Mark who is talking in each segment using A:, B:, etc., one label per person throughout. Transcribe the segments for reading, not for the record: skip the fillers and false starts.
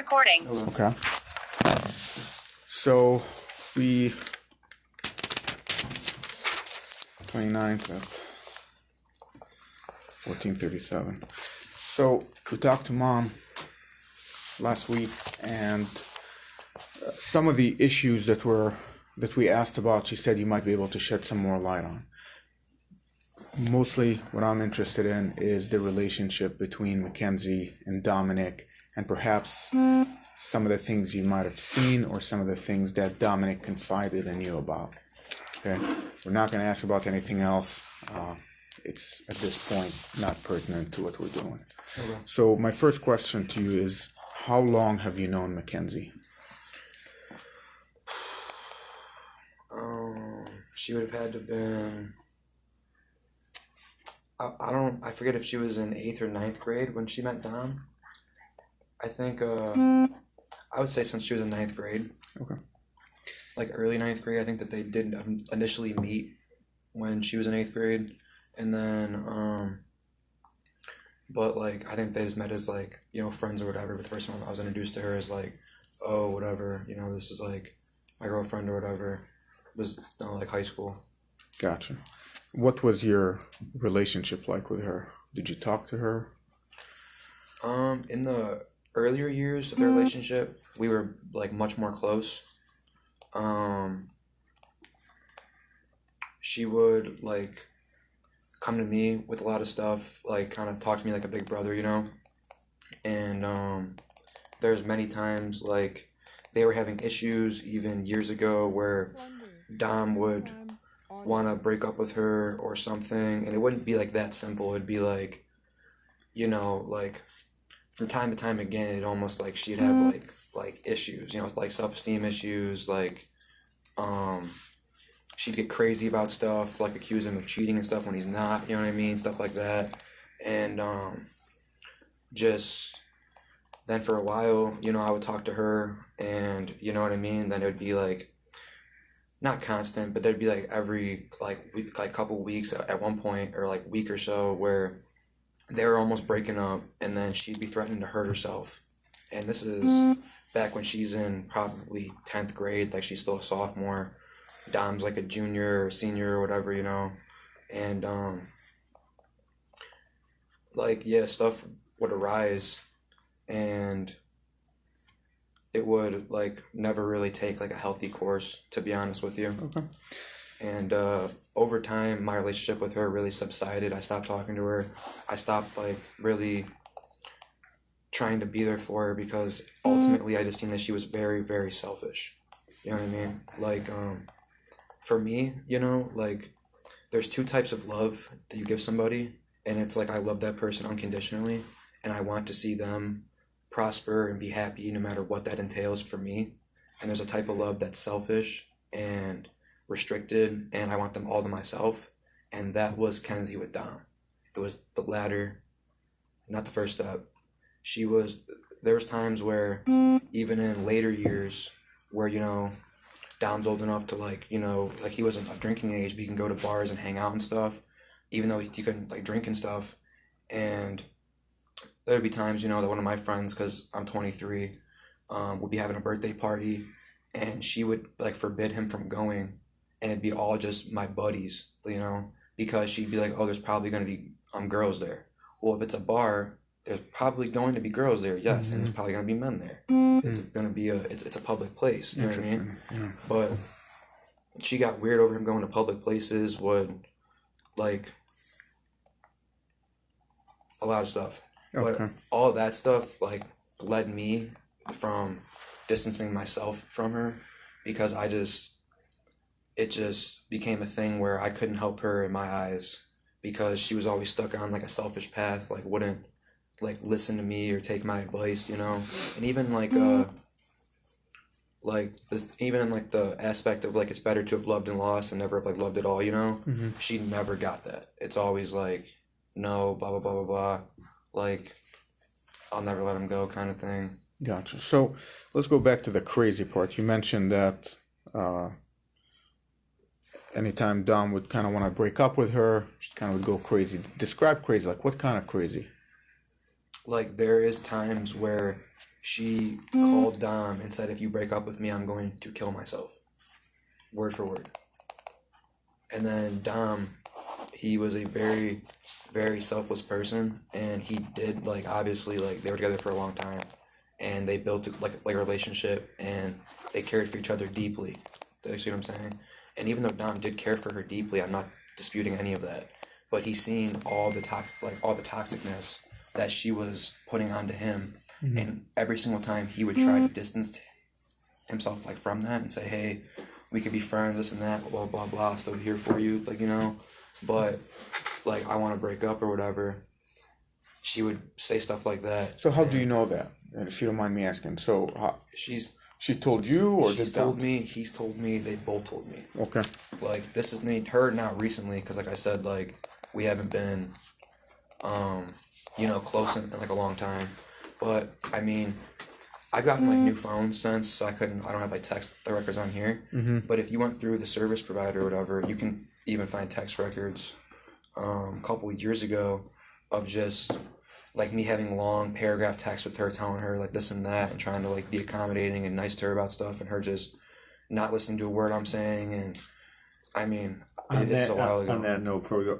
A: recording.
B: Okay. So we 29th at 14:37. So we talked to Mom last week, and some of the issues that we asked about, she said you might be able to shed some more light on. Mostly what I'm interested in is the relationship between Mackenzie and Dominic, and perhaps some of the things you might have seen or some of the things that Dominic confided in you about. Okay, we're not going to ask about anything else. It's at this point not pertinent to what we're doing. Okay. So my first question to you is, how long have you known Mackenzie?
C: She would have had to have been, I forget if she was in 8th or 9th grade when she met Dom. I think, I would say since she was in 9th grade.
B: Okay.
C: Like early 9th grade, I think that they did initially meet when she was in 8th grade. And then, but like, I think they just met as like, friends or whatever. But the first time I was introduced to her as like, oh, whatever, this is like my girlfriend or whatever. It was like high school.
B: Gotcha. What was your relationship like with her? Did you talk to her?
C: In the earlier years of the relationship, we were like much more close. She would like come to me with a lot of stuff, like kind of talk to me like a big brother, and there's many times like they were having issues even years ago where Dom would want to break up with her or something, and it wouldn't be like that simple. It'd be like, like from time to time again, it almost like she'd have like issues, like self-esteem issues, like she'd get crazy about stuff, like accuse him of cheating and stuff when he's not, you know what I mean, stuff like that. And just then for a while, I would talk to her, and you know what I mean, then it would be like not constant, but there'd be like every week, like couple weeks at one point, or like week or so, where they were almost breaking up, and then she'd be threatening to hurt herself. And this is back when she's in probably 10th grade, like she's still a sophomore. Dom's like a junior or senior or whatever, and stuff would arise, and it would like never really take like a healthy course, to be honest with you.
B: Okay.
C: And over time, my relationship with her really subsided. I stopped talking to her. I stopped like really trying to be there for her, because ultimately I just seen that she was very, very selfish. You know what I mean? Like, for me, like there's two types of love that you give somebody, and it's like I love that person unconditionally, and I want to see them prosper and be happy no matter what that entails for me. And there's a type of love that's selfish and restricted, and I want them all to myself. And that was Kenzie with Dom. It was the latter, not the first step. There was times where even in later years where, Dom's old enough to like he wasn't of drinking age, but he can go to bars and hang out and stuff, even though he couldn't like drink and stuff. And there would be times, that one of my friends, because I'm 23, would be having a birthday party, and she would like forbid him from going, and it'd be all just my buddies, because she'd be like, oh, there's probably going to be girls there. Well, if it's a bar, there's probably going to be girls there, yes, mm-hmm. And there's probably going to be men there. Mm-hmm. It's going to be it's a public place, you know what I mean? Yeah. But she got weird over him going to public places, would like a lot of stuff. Okay. But all that stuff like led me from distancing myself from her, because it just became a thing where I couldn't help her in my eyes, because she was always stuck on like a selfish path, like wouldn't like listen to me or take my advice, and even like even in like the aspect of like it's better to have loved and lost and never have like loved at all, mm-hmm. She never got that. It's always like, no, blah blah blah blah blah, like I'll never let him go kind of thing.
B: Gotcha. So let's go back to the crazy part. You mentioned that anytime Dom would kind of want to break up with her, she kind of would go crazy. Describe crazy. Like what kind of crazy?
C: Like there is times where she called Dom and said, if you break up with me, I'm going to kill myself. Word for word. And then Dom, he was a very, very selfless person, and he did, like, obviously, like, they were together for a long time, and they built, like a relationship, and they cared for each other deeply. You see what I'm saying? And even though Dom did care for her deeply, I'm not disputing any of that, but he's seen all the toxicness that she was putting onto him, and every single time he would try to distance himself, like, from that and say, hey, we could be friends, this and that, blah, blah, blah, still here for you, like, you know, but, like, I want to break up or whatever. She would say stuff like that.
B: So how do you know that? If you don't mind me asking. So she told you, or
C: she's told me, he's told me, they both told me.
B: Okay.
C: Like, this is her not recently, because, like I said, like, we haven't been, you know, close in like a long time. But, I mean, I've gotten, like, new phones since, so I don't have, like, text the records on here. But if you went through the service provider or whatever, you can even find text records a couple of years ago of just, like, me having long paragraph texts with her telling her, like, this and that, and trying to, like, be accommodating and nice to her about stuff, and her just not listening to a word I'm saying. And, I mean, it's a while ago.
A: On that note, before we go,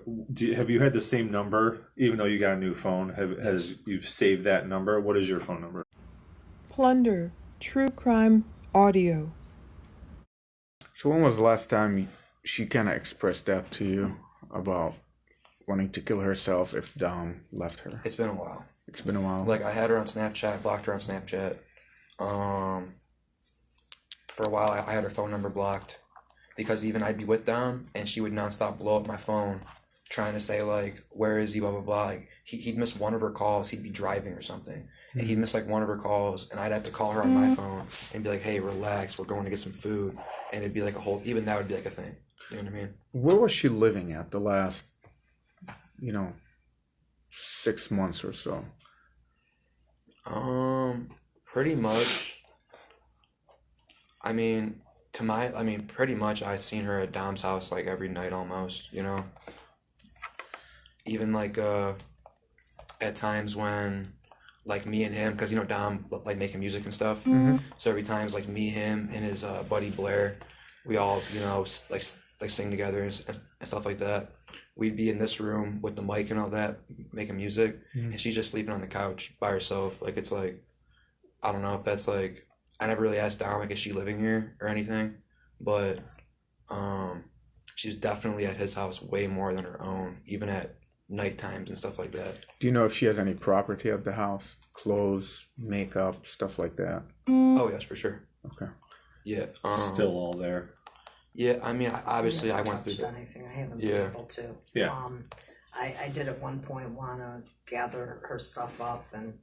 A: have you had the same number, even though you got a new phone? Has you've saved that number? What is your phone number?
D: Plunder, True Crime Audio.
B: So when was the last time she kind of expressed that to you about wanting to kill herself if Dom left her?
C: It's been a while.
B: It's been a while.
C: Like, I had her on Snapchat, blocked her on Snapchat. For a while, I had her phone number blocked, because even I'd be with Dom, and she would nonstop blow up my phone, trying to say, like, where is he, blah, blah, blah. Like, he'd miss one of her calls. He'd be driving or something, and he'd miss, like, one of her calls, and I'd have to call her on my phone and be like, hey, relax, we're going to get some food. And it'd be like even that would be like a thing. You know what I mean?
B: Where was she living at the last, 6 months or so?
C: Pretty much. Pretty much I'd seen her at Dom's house, like, every night almost, you know? Even, like, at times when, like, me and him, because, Dom, like, making music and stuff. So every time, like, me, him, and his buddy Blair, we all, like sing together and stuff like that. We'd be in this room with the mic and all that, making music, and she's just sleeping on the couch by herself. Like, it's like, I don't know if that's, like, I never really asked Dom, like, is she living here or anything, but she's definitely at his house way more than her own, even at night times and stuff like that.
B: Do you know if she has any property at the house? Clothes, makeup, stuff like that?
C: Oh, yes, for sure.
B: Okay.
C: Yeah.
A: Still all there.
C: Yeah, I mean, obviously I went through
E: that. Anything. I haven't been able to.
A: Yeah.
E: I did at one point want to gather her stuff up and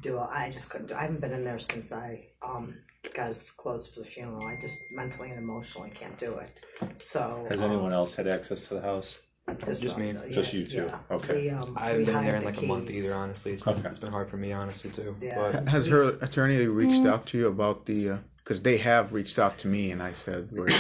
E: I just couldn't do. I haven't been in there since I got as close for the funeral. I just mentally and emotionally can't do it. So
A: has anyone else had access to the house?
C: Just me.
A: Just you two.
E: Yeah.
A: Okay.
C: I haven't been there in like a month either, honestly. It's been hard for me, honestly, too.
E: Yeah.
C: But
B: Has her attorney reached out to you about the... Because they have reached out to me, and I said, we're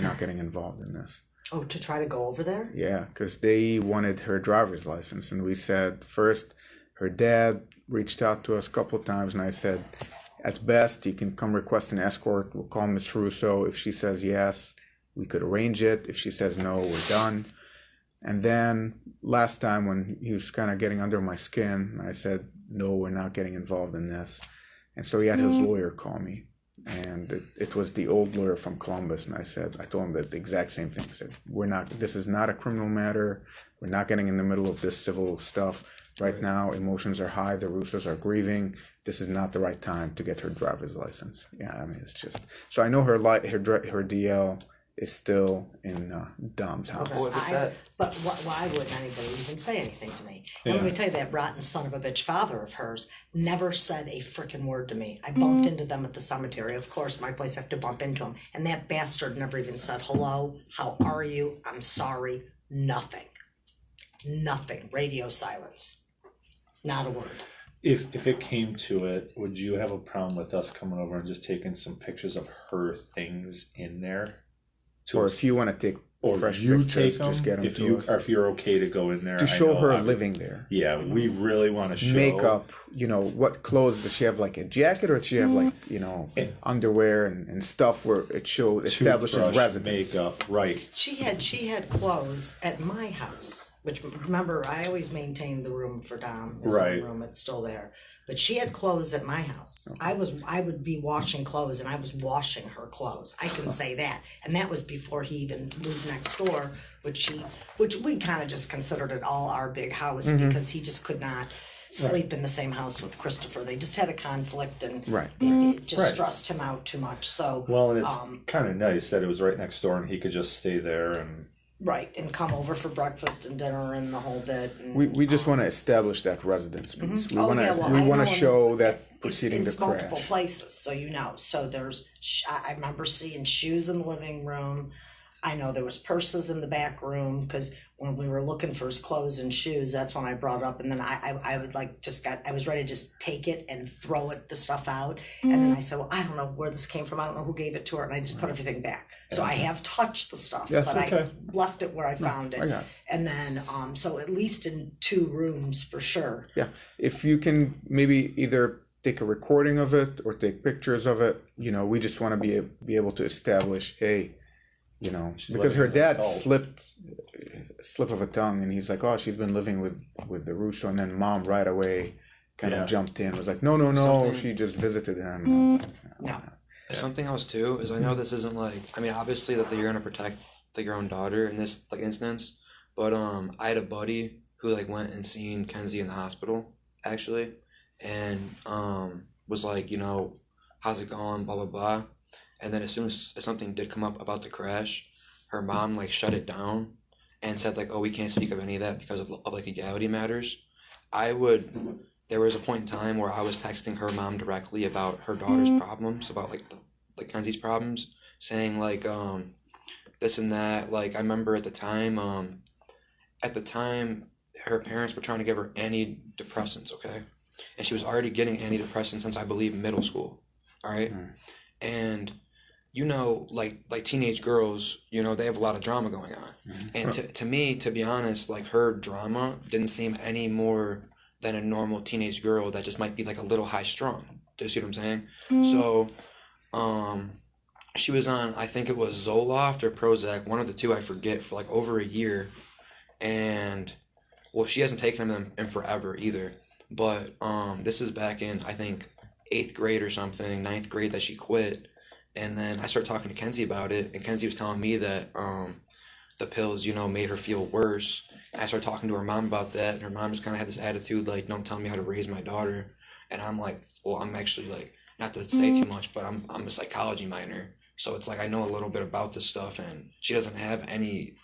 B: not getting involved in this.
E: Oh, to try to go over there?
B: Yeah, because they wanted her driver's license, and we said, first, her dad reached out to us a couple of times, and I said, at best, you can come request an escort. We'll call Miss Russo. If she says yes, we could arrange it. If she says no, we're done. And then last time when he was kind of getting under my skin, I said, no, we're not getting involved in this. And so he had his lawyer call me. And it was the old lawyer from Columbus, and I told him that the exact same thing. I said, this is not a criminal matter. We're not getting in the middle of this civil stuff. Right now, emotions are high. The Russos are grieving. This is not the right time to get her driver's license. Yeah, I mean, it's just... So I know her DL is still in Dom's house.
E: But why wouldn't anybody even say anything to me? And let me tell you, that rotten son of a bitch father of hers never said a freaking word to me. I bumped into them at the cemetery. Of course, my place, I have to bump into him. And that bastard never even said, hello, how are you? I'm sorry. Nothing. Nothing. Radio silence. Not a word.
A: If it came to it, would you have a problem with us coming over and just taking some pictures of her things in there?
B: Or if you want to take
A: or
B: fresh
A: you
B: pictures,
A: take them
B: just get them
A: if
B: to
A: you
B: us.
A: or if you're okay to go in there
B: To
A: I
B: show
A: know
B: her
A: I'm-
B: living there.
A: Yeah, we really want to show
B: Makeup, what clothes does she have, like a jacket, or does she have like underwear and stuff where it establishes
A: toothbrush,
B: residence?
A: makeup, right?
E: She had clothes at my house, which remember I always maintained the room for Dom. His
A: Right.
E: own room, it's still there. But she had clothes at my house. I would be washing clothes, and I was washing her clothes. I can say that, and that was before he even moved next door, which we kind of just considered it all our big house because he just could not sleep in the same house with Christopher. They just had a conflict, and it just stressed him out too much. So
A: Well, and it's kind of nice that it was right next door and he could just stay there and
E: and come over for breakfast and dinner and the whole bit. And,
B: We just want to establish that residence piece. We
E: Oh,
B: want to
E: yeah, well,
B: we
E: I
B: want
E: know,
B: to
E: and
B: show that
E: it's
B: proceeding to
E: multiple
B: crash.
E: places, so So there's, I remember seeing shoes in the living room. I know there was purses in the back room, because when we were looking for his clothes and shoes, that's when I brought it up. And then I would I was ready to just take it and throw the stuff out. And then I said, well, I don't know where this came from. I don't know who gave it to her. And I just put everything back. So I have touched the stuff,
B: Yes,
E: but
B: okay.
E: I left it where I found it.
B: I got it.
E: And then, so at least in 2 rooms for sure.
B: Yeah, if you can maybe either take a recording of it or take pictures of it, we just want to be able to establish, hey, because
A: living
B: her
A: as an
B: dad
A: adult.
B: slip of a tongue, and he's like, oh, she's been living with the Russo, and then mom right away kind of jumped in, was like, no,
C: Something-
B: she just visited him.
E: No.
C: Something else too is I know this isn't obviously that you're gonna protect your own daughter in this instance, but I had a buddy who went and seen Kenzie in the hospital actually, and was like, how's it going, blah blah blah, and then as soon as something did come up about the crash, her mom shut it down and said oh, we can't speak of any of that because of legality matters. There was a point in time where I was texting her mom directly about her daughter's problems, about Kenzie's problems, saying this and that. I remember at the time her parents were trying to give her antidepressants, okay? And she was already getting antidepressants since I believe middle school. All right? And teenage girls, they have a lot of drama going on. And to me, to be honest, her drama didn't seem any more than a normal teenage girl that just might be a little high strung. Do you see what I'm saying? So, she was on, I think it was Zoloft or Prozac, one of the two, I forget, for over a year. And, well, she hasn't taken them in forever either. But this is back in, I think, 8th grade or something, 9th grade that she quit. And then I started talking to Kenzie about it, and Kenzie was telling me that the pills, made her feel worse. And I started talking to her mom about that, and her mom just kind of had this attitude, don't tell me how to raise my daughter. And I'm like, well, I'm actually, not to say too much, but I'm a psychology minor. So it's I know a little bit about this stuff, and she doesn't have any,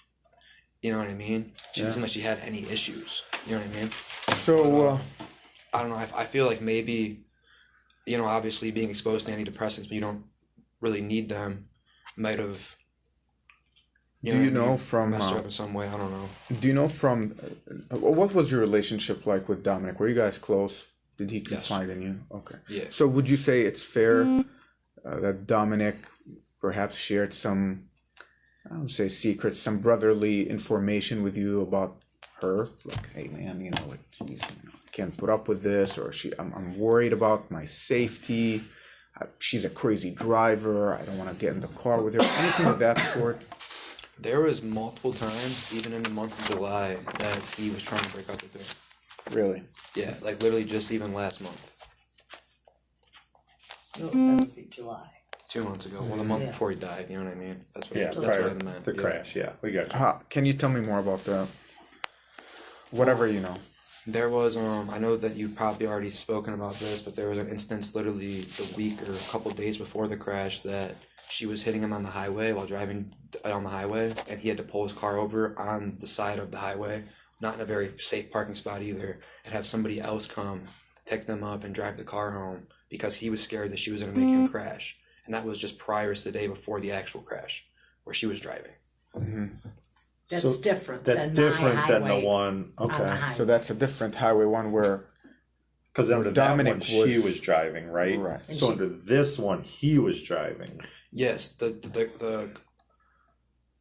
C: you know what I mean? She didn't seem like she had any issues, you know what I mean?
B: So,
C: I don't know, I feel maybe, obviously being exposed to antidepressants, but you don't really need them, might have,
B: do you know from
C: messed her up in some way, I don't know.
B: do you know from what was your relationship like with Dominic? Were you guys close? Did he confide in you? Okay.
C: Yeah.
B: So would you say it's fair that Dominic perhaps shared some, I would say, secrets, some brotherly information with you about her? Hey man, geez, I can't put up with this, or I'm worried about my safety. She's a crazy driver. I don't want to get in the car with her. Anything of that sort?
C: There was multiple times, even in the month of July, that he was trying to break up with her.
B: Really?
C: Yeah, literally just even last month.
E: No, that would be July.
C: 2 months ago. Well, the month before he died, you know what I mean? That's what,
A: Yeah,
C: that's
A: prior
C: what I meant.
A: the
C: Yeah.
A: crash. Yeah, we got you.
B: Can you tell me more about that? Whatever you know.
C: There was, I know that you've probably already spoken about this, but there was an instance literally the week or a couple days before the crash that she was hitting him on the highway while driving on the highway, and he had to pull his car over on the side of the highway, not in a very safe parking spot either, and have somebody else come pick them up and drive the car home because he was scared that she was going to make him crash. And that was just prior to the day before the actual crash, where she was driving.
E: That's different.
A: That's
E: than
A: different
E: my
A: than the
E: highway
A: one.
E: on the
A: Okay.
E: highway.
B: So that's a different highway one where
A: Because under
B: Dominic
A: that one, she was driving, right?
B: Right.
E: And
A: So
E: she-
A: under this one, he was driving.
C: Yes, the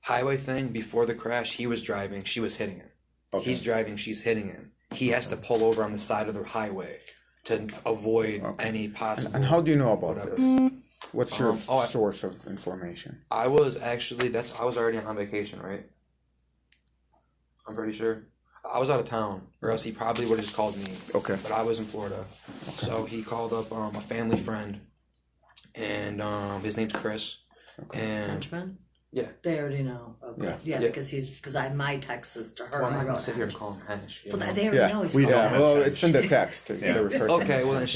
C: highway thing, before the crash, he was driving, she was hitting him.
A: Okay.
C: He's driving, she's hitting him. He has to pull over on the side of the highway to avoid any possible.
B: And how do you know about
C: whatever.
B: this? What's your
C: I-
B: source of information?
C: I was actually I was already on vacation, right? I'm pretty sure. I was out of town, or else he probably would have just called me.
B: Okay.
C: But I was in Florida, so he called up a family friend, and his name's Chris, and
E: Frenchman?
C: yeah.
E: They already know. Okay. Yeah,
C: Yeah.
E: because my text is to her.
C: Well, I'm
E: I
C: not gonna
E: wrote
C: sit here and
E: Hench.
C: call him Hench. You
E: But
C: know?
E: they already know he's
B: we
E: called
A: Yeah.
E: Hench.
B: well, it's in the text.
A: Yeah.
B: They refer to
C: Okay,
B: it.
C: well then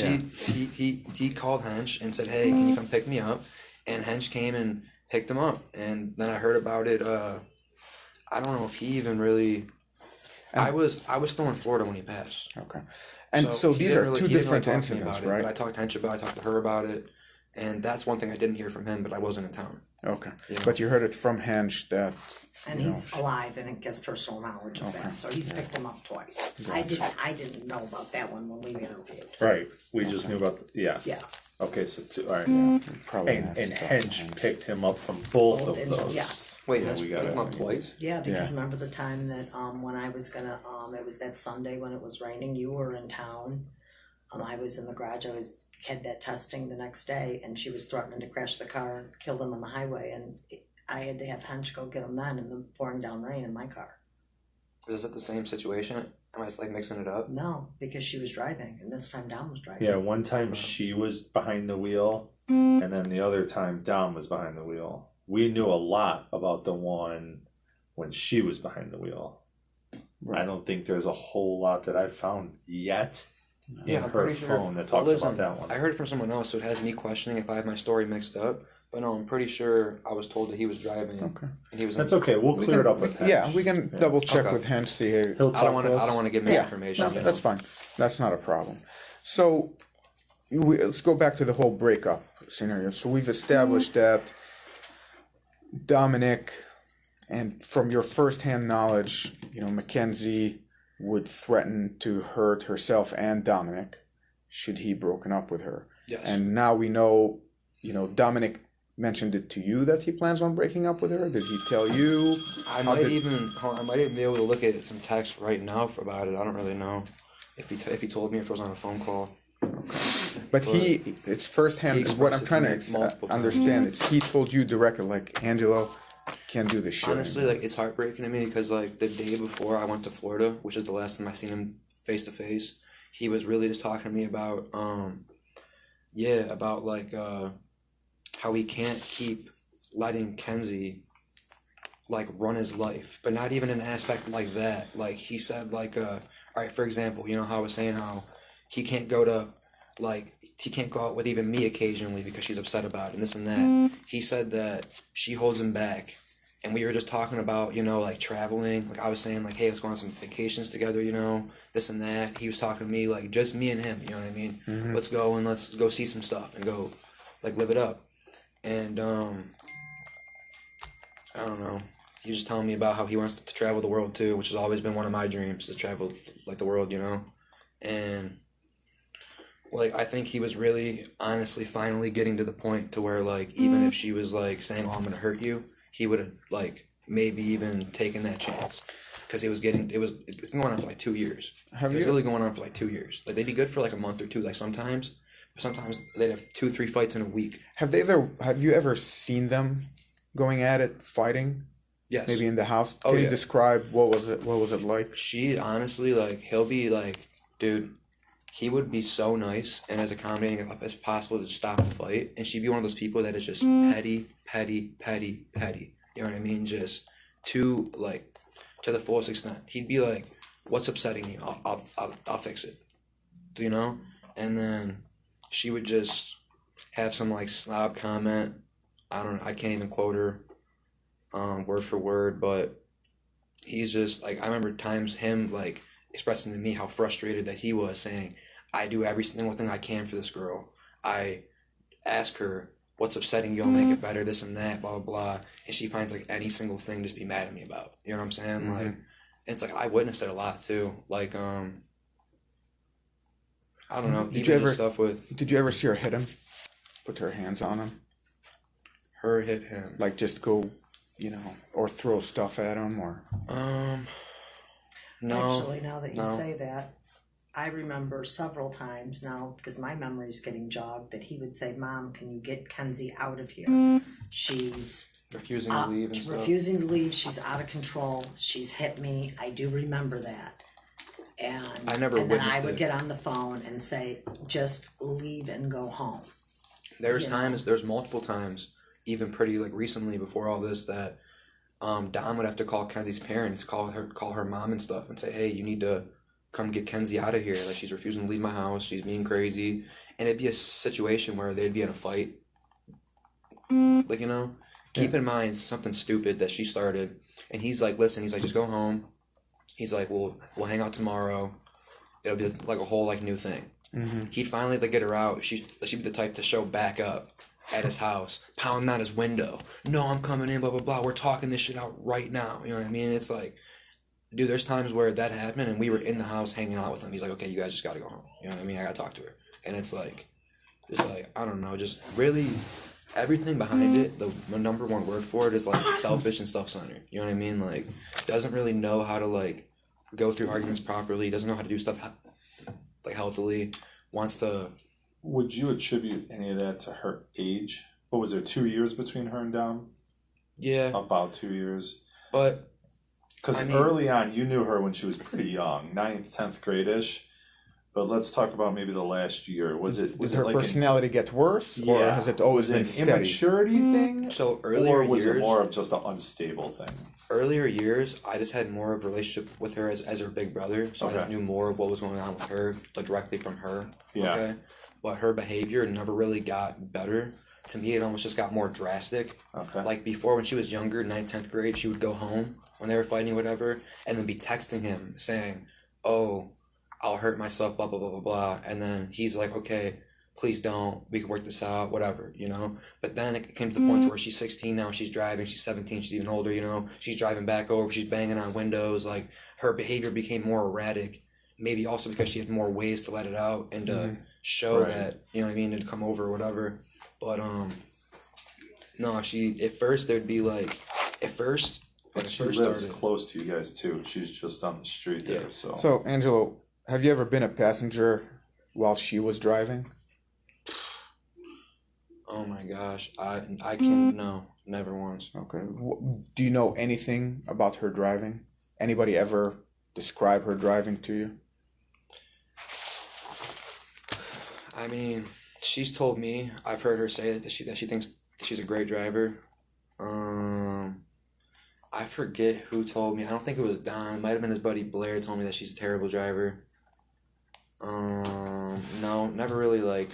C: he called Hench and said, "Hey, can you come pick me up?" And Hench came and picked him up, and then I heard about it. I don't know if he even really. I was still in Florida when he passed.
B: Okay. And so
C: he
B: these
C: didn't
B: are
C: really-
B: two
C: he didn't really
B: different
C: talk to me
B: incidents,
C: about it,
B: right?
C: But I talked to Hench about it, I talked to her about it, and that's one thing I didn't hear from him. But I wasn't in town.
B: Okay.
C: Yeah.
B: But you heard it from Hench that.
E: And
B: you know,
E: he's alive and it gives personal knowledge of that. So he's picked him up twice. I didn't know about that one when we interviewed.
A: Right. We just knew about. Yeah.
E: Yeah.
A: Okay. So all right.
B: probably
A: And
B: have to talk to
A: Hench picked him up from both of
E: And-
A: those.
E: yes.
C: Wait,
A: Yeah,
C: Hench
A: we
C: picked
A: got
C: him
A: it.
C: up twice?
E: Yeah, because
B: Yeah.
E: remember the time that when I was gonna it was that Sunday when it was raining, you were in town. I was in the garage, had that testing the next day, and she was threatening to crash the car and kill them on the highway, and I had to have Hench go get them then in the pouring down rain in my car.
C: Is it the same situation? Am I just like mixing it up?
E: No, because she was driving, and this time Dom was driving.
A: Yeah. One time she was behind the wheel, and then the other time Dom was behind the wheel. We knew a lot about the one when she was behind the wheel. I don't think there's a whole lot that I've found yet
C: Yeah,
A: in
C: I'm
A: her
C: pretty sure.
A: phone that talks
C: Listen,
A: about that one.
C: I heard it from someone else, so it has me questioning if I have my story mixed up. But no, I'm pretty sure I was told that he was driving.
B: Okay.
C: And he was.
A: That's okay. We'll clear it up with Hench.
B: Yeah, we can double check
C: Okay.
B: with Hench. See here.
A: He'll
C: I don't
A: talk
C: want
A: to
C: to.
A: us.
C: I don't want to give misinformation.
B: No, that's fine. That's not a problem. So let's go back to the whole breakup scenario. So we've established that Dominic, and from your firsthand knowledge, Mackenzie would threaten to hurt herself and Dominic should he broken up with her.
C: Yes.
B: And now we know, Dominic mentioned it to you that he plans on breaking up with her. Did he tell you?
C: I might even be able to look at some text right now about it. I don't really know if he told me, if it was on a phone call.
B: But it's firsthand.
C: he
B: Is what I'm
C: expressed it
B: trying
C: to
B: to
C: me multiple times.
B: understand. It's he told you directly, like, Angelo, can't do this shit.
C: Honestly, like, it's heartbreaking to me because, like, the day before I went to Florida, which is the last time I seen him face to face, he was really just talking to me about, how he can't keep letting Kenzie, like, run his life, but not even an aspect like that. Like, he said, like, all right, for example, how I was saying how he can't go out with even me occasionally because she's upset about it and this and that. He said that she holds him back. And we were just talking about, like, traveling. Like, I was saying, like, hey, let's go on some vacations together, this and that. He was talking to me, like, just me and him, you know what I mean?
B: Mm-hmm.
C: Let's go see some stuff and go, like, live it up. And, I don't know. He was just telling me about how he wants to travel the world, too, which has always been one of my dreams, to travel, like, the world, And, like, I think he was really, honestly, finally getting to the point to where, like, even if she was, like, saying, oh, I'm going to hurt you, he would have, like, maybe even taken that chance. Because it's been going on for, like, 2 years. It's really going on for, like, 2 years. Like, they'd be good for, like, a month or two, like, sometimes. But sometimes they'd have 2-3 fights in a week.
B: Have you ever seen them going at it, fighting?
C: Yes.
B: Maybe in the house.
C: Oh,
B: Can you
C: yeah.
B: describe what was it like?
C: She, honestly, like, he'll be, like, dude, he would be so nice and as accommodating as possible to stop the fight. And she'd be one of those people that is just petty. You know what I mean? Just to the fullest extent. He'd be like, "What's upsetting you? I'll fix it." And then she would just have some like slob comment. I can't even quote her, word for word, but he's just like, I remember times him like expressing to me how frustrated that he was, saying, I do every single thing I can for this girl. I ask her, what's upsetting you, I'll make it better, this and that, blah, blah, blah. And she finds like any single thing just be mad at me about. You know what I'm saying?
B: Mm-hmm.
C: Like, and it's like, I witnessed it a lot too. Like, I don't know.
B: Did you ever see her hit him? Put her hands on him?
C: Her hit him.
B: Like just go or throw stuff at him, or?
C: No.
E: Actually, now that you
C: no.
E: say that, I remember several times now, because my memory's getting jogged, that he would say, "Mom, can you get Kenzie out of here? She's
C: Refusing to leave and stuff.
E: refusing to leave. She's out of control. She's hit me." I do remember that. And
C: I never
E: and then
C: witnessed
E: I would
C: it.
E: get on the phone and say, "Just leave and go home."
C: There's multiple times, even pretty like recently before all this, that Dom would have to call Kenzie's parents, call her mom and stuff, and say, "Hey, you need to come get Kenzie out of here. Like, she's refusing to leave my house. She's being crazy." And it'd be a situation where they'd be in a fight. Like, keep in mind something stupid that she started, and he's like, "Listen," he's like, "just go home." He's like, "We'll hang out tomorrow. It'll be like a whole like new thing."
B: Mm-hmm.
C: He'd finally like get her out. She'd be the type to show back up at his house, pounding on his window. "No, I'm coming in, blah, blah, blah. We're talking this shit out right now." You know what I mean? It's like, dude, there's times where that happened and we were in the house hanging out with him. He's like, "Okay, you guys just gotta go home." You know what I mean? I gotta talk to her. And it's like, I don't know, just really everything behind it, the number one word for it is like selfish and self-centered. You know what I mean? Like, doesn't really know how to like go through arguments properly, doesn't know how to do stuff like healthily, wants to.
A: Would you attribute any of that to her age? What was there, 2 years between her and Dom?
C: Yeah.
A: About 2 years.
C: But
A: because early on you knew her when she was pretty young, 9th, 10th grade-ish. But let's talk about maybe the last year. Was
B: Did
A: it
B: her
A: like
B: personality get worse, or has it always been
A: an
B: steady?
A: immaturity thing?
C: So earlier
A: or was
C: years,
A: it more of just an unstable thing?
C: Earlier years, I just had more of a relationship with her as her big brother, so I just
A: Okay.
C: knew more of what was going on with her, like directly from her.
A: Yeah.
C: Okay, but her behavior never really got better. To me, it almost just got more drastic.
A: Okay.
C: Like before, when she was younger, 9th, 10th grade, she would go home when they were fighting, whatever, and then be texting him saying, "Oh, I'll hurt myself, blah, blah, blah, blah, blah." And then he's like, "Okay, please don't. We can work this out, whatever, But then it came to the point where she's 16 now, she's driving, she's 17, she's even older, She's driving back over, she's banging on windows. Like, her behavior became more erratic. Maybe also because she had more ways to let it out and to show
A: Right.
C: that, you know what I mean, to come over or whatever. But, no, at first there'd be like, when it
A: She
C: first
A: lives
C: started.
A: close to you guys too. She's just on the street there.
C: Yeah.
B: So, Angelo, have you ever been a passenger while she was driving?
C: Oh my gosh, I can't, no, never once.
B: Okay. Do you know anything about her driving? Anybody ever describe her driving to you?
C: I mean, she's told me, I've heard her say that she thinks she's a great driver. I forget who told me. I don't think it was Don. It might have been his buddy Blair told me that she's a terrible driver. No, never really like.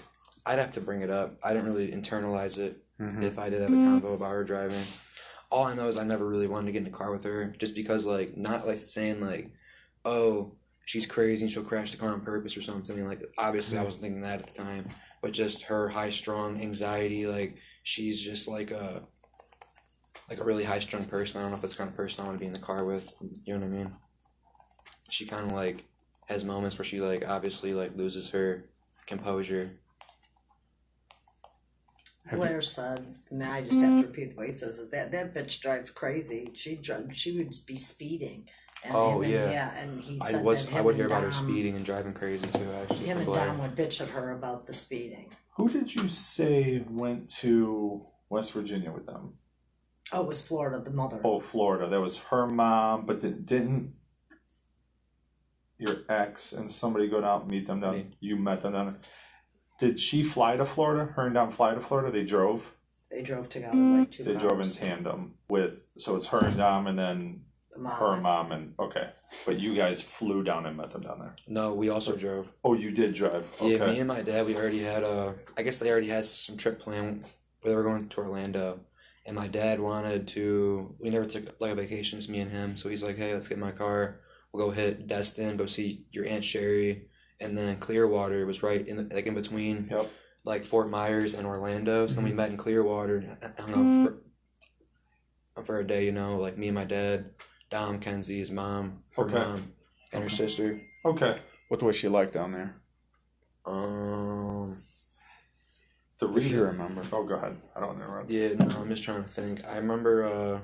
C: I'd have to bring it up. I didn't really internalize it if I did have a convo about her driving. All I know is I never really wanted to get in the car with her, just because like not like saying like, "Oh, she's crazy and she'll crash the car on purpose" or something. Like, obviously I wasn't thinking that at the time, but just her high-strung anxiety. Like, she's just like a really high-strung person. I don't know if that's the kind of person I want to be in the car with. You know what I mean? She kind of like has moments where she like obviously like loses her composure.
E: Blair said, and I just have to repeat the way he says, is that bitch drives crazy. She would be speeding. And
C: Oh,
E: him and,
C: yeah.
E: And he
C: I
E: said
C: would
E: that
C: hear
E: him
C: about her
E: and Dom,
C: speeding and driving crazy too. Actually,
E: him
C: from
E: and
C: Blair.
E: Dom would bitch at her about the speeding.
A: Who did you say went to West Virginia with them?
E: Oh, it was Florida, the mother.
A: Oh, Florida. That was her mom, but didn't your ex and somebody go down and meet them down?
C: Me.
A: You met them down there. Did she fly to Florida? Her and Dom fly to Florida? They drove?
E: They drove together like two
A: They
E: cars.
A: drove in tandem with, so it's her and Dom and then
E: The mom.
A: her mom and, okay. But you guys flew down and met them down there.
C: No, we also drove.
A: Oh, you did drive. Okay.
C: Yeah, me and my dad, we already had I guess they already had some trip planned where they were going to Orlando. And my dad wanted to, we never took like a vacation, just me and him. So he's like, "Hey, let's get in my car. We'll go hit Destin, go see your Aunt Sherry." And then Clearwater was right in in between,
A: Yep.
C: like Fort Myers and Orlando. So then we met in Clearwater and hung out for a day, like me and my dad, Dom, Kenzie's mom, her
A: Okay.
C: mom, and her sister.
A: Okay.
B: What was she like down there?
A: The
B: If you
A: reason.
B: remember.
A: Oh, go ahead. I don't know.
C: Yeah, no, I'm just trying to think. I remember,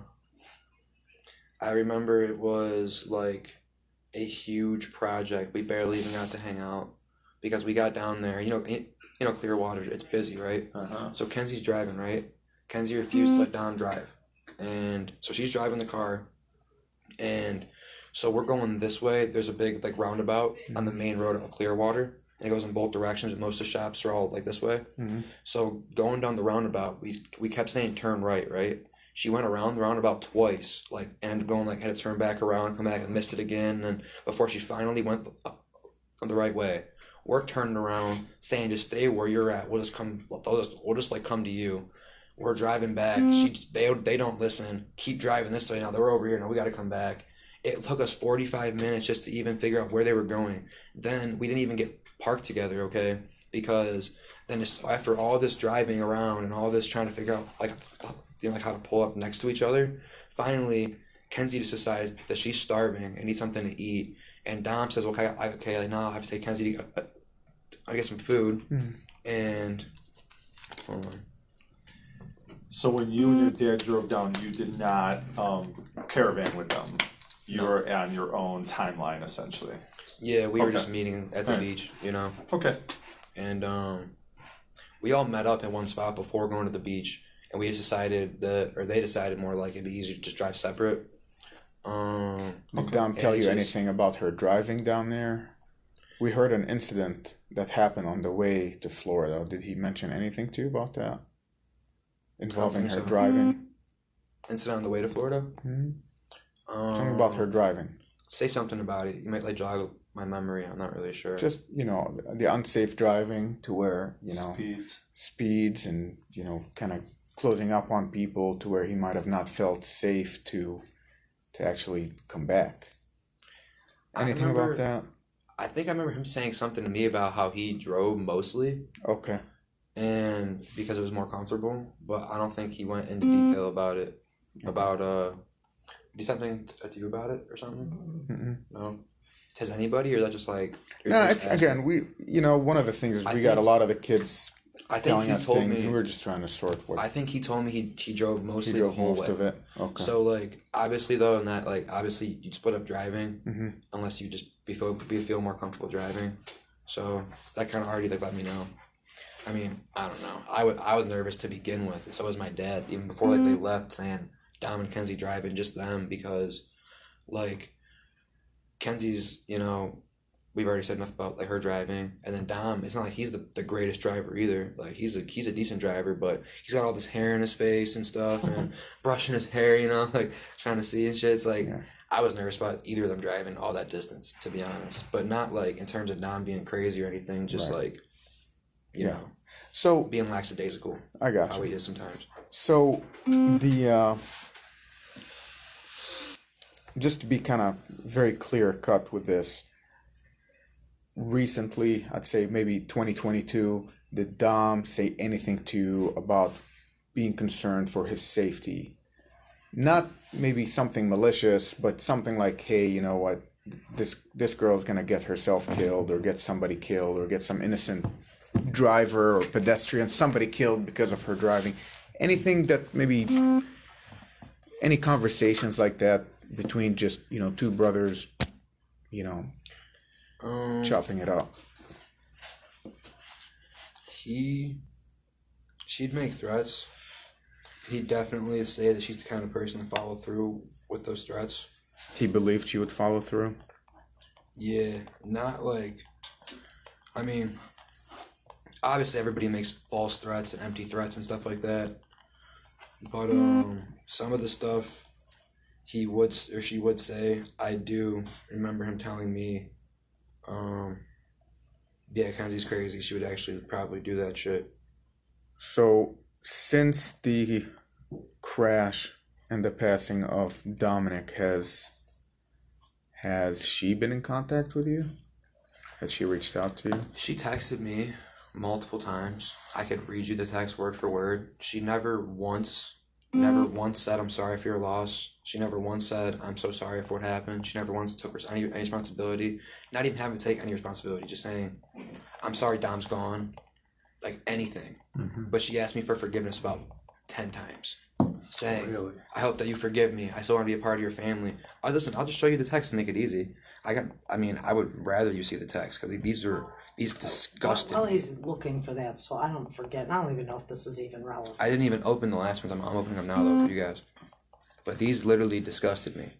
C: I remember it was like a huge project. We barely even got to hang out because we got down there. You know, Clearwater, it's busy, right? So Kenzie's driving, right? Kenzie refused to let Dom drive. And so she's driving the car. And so we're going this way. There's a big like roundabout on the main road of Clearwater. And it goes in both directions. And most of the shops are all like this way. So going down the roundabout, we kept saying turn right, right? She went around the roundabout twice, like, and ended up going, like, had to turn back around, come back and missed it again. And before she finally went the right way, we're turning around, saying, just stay where you're at. We'll just come, we'll just like, come to you. We're driving back. They don't listen. Keep driving this way. Now they're over here. Now we got to come back. It took us 45 minutes just to even figure out where they were going. Then we didn't even get parked together, okay? Because then after all this driving around and all this trying to figure out, like how to pull up next to each other. Finally, Kenzie just decides that she's starving and needs something to eat. And Dom says, well, okay, like, now I have to take Kenzie to get some food. And, hold on.
A: So when you and your dad drove down, you did not caravan with them. You were on your own timeline, essentially.
C: Yeah, we were just meeting at the beach, you know.
A: Okay.
C: And we all met up in one spot before going to the beach. And we just decided they decided more like it'd be easier to just drive separate.
B: Did Dom tell you anything about her driving down there? We heard an incident that happened on the way to Florida. Did he mention anything to you about that? Involving her driving?
C: Incident on the way to Florida?
B: Something about her driving.
C: Say something about it. You might like jog my memory. I'm not really sure.
B: Just, the unsafe driving to where, speeds and, kind of closing up on people to where he might have not felt safe to actually come back. Anything about that?
C: I think I remember him saying something to me about how he drove mostly.
B: Okay.
C: And because it was more comfortable, but I don't think he went into detail about it. About did he say something to you about it or something? No. Has anybody, or is that just like?
B: No, again, one of the things is we got a lot of the kids telling us things, and we were just trying to sort what.
C: I think he told me he drove mostly.
B: He drove
C: the whole
B: most
C: way.
B: of it. Okay.
C: So like obviously though, in that like obviously you'd split up driving unless you just feel more comfortable driving. So that kind of already like let me know. I mean, I don't know. I was nervous to begin with, and so was my dad. Even before like they left, saying Dom and Kenzie driving, just them, because like Kenzie's, we've already said enough about like her driving, and then Dom, it's not like he's the greatest driver either. Like he's a decent driver, but he's got all this hair in his face and stuff, and brushing his hair, like trying to see and shit. It's like I was nervous about either of them driving all that distance, to be honest, but not like in terms of Dom being crazy or anything. Just like you know,
B: so
C: being lackadaisical.
B: I got
C: how
B: you.
C: he is sometimes.
B: So just to be kind of very clear cut with this. Recently, I'd say maybe 2022, did Dom say anything to you about being concerned for his safety? Not maybe something malicious, but something like, hey, you know what, this girl's gonna get herself killed, or get somebody killed, or get some innocent driver or pedestrian, somebody killed because of her driving. Anything that maybe, any conversations like that between just, two brothers, chopping it up.
C: She'd make threats. He'd definitely say that she's the kind of person to follow through with those threats.
B: He believed she would follow through?
C: Yeah, not like, I mean, obviously everybody makes false threats and empty threats and stuff like that. But some of the stuff he would or she would say, I do remember him telling me, Kenzie's crazy. She would actually probably do that shit.
B: So, since the crash and the passing of Dominic, has she been in contact with you? Has she reached out to you?
C: She texted me multiple times. I could read you the text word for word. She never once said, I'm sorry for your loss. She never once said, I'm so sorry for what happened. She never once took any responsibility. Not even having to take any responsibility. Just saying, I'm sorry Dom's gone. Like anything. But she asked me for forgiveness about 10 times. saying,
A: Really?
C: I hope that you forgive me. I still want to be a part of your family. Listen, I'll just show you the text and make it easy. I would rather you see the text because these disgusting.
E: Well, he's looking for that, so I don't forget. I don't even know if this is even relevant.
C: I didn't even open the last ones. I'm opening them now though for you guys. But these literally disgusted me.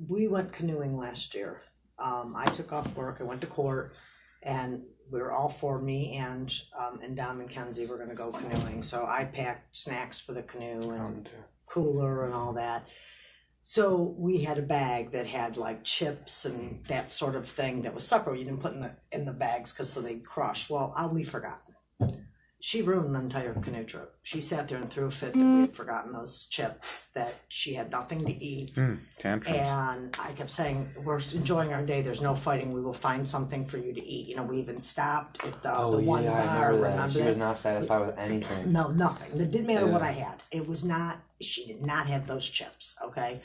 E: We went canoeing last year. I took off work. I went to court, and we were all four. Me and Dom and Mackenzie were going to go canoeing. So I packed snacks for the canoe and cooler and all that. So we had a bag that had like chips and that sort of thing that was separate. You didn't put in the bags because so they'd crush. Well, we forgot. She ruined the entire canoe trip. She sat there and threw a fit that we had forgotten those chips, that she had nothing to eat.
B: Tantrums.
E: And I kept saying, we're enjoying our day. There's no fighting. We will find something for you to eat. You know, we even stopped at the one bar. Remember
C: She
E: that?
C: was not satisfied with anything.
E: No, nothing. It didn't matter what I had. It was not, she did not have those chips, okay?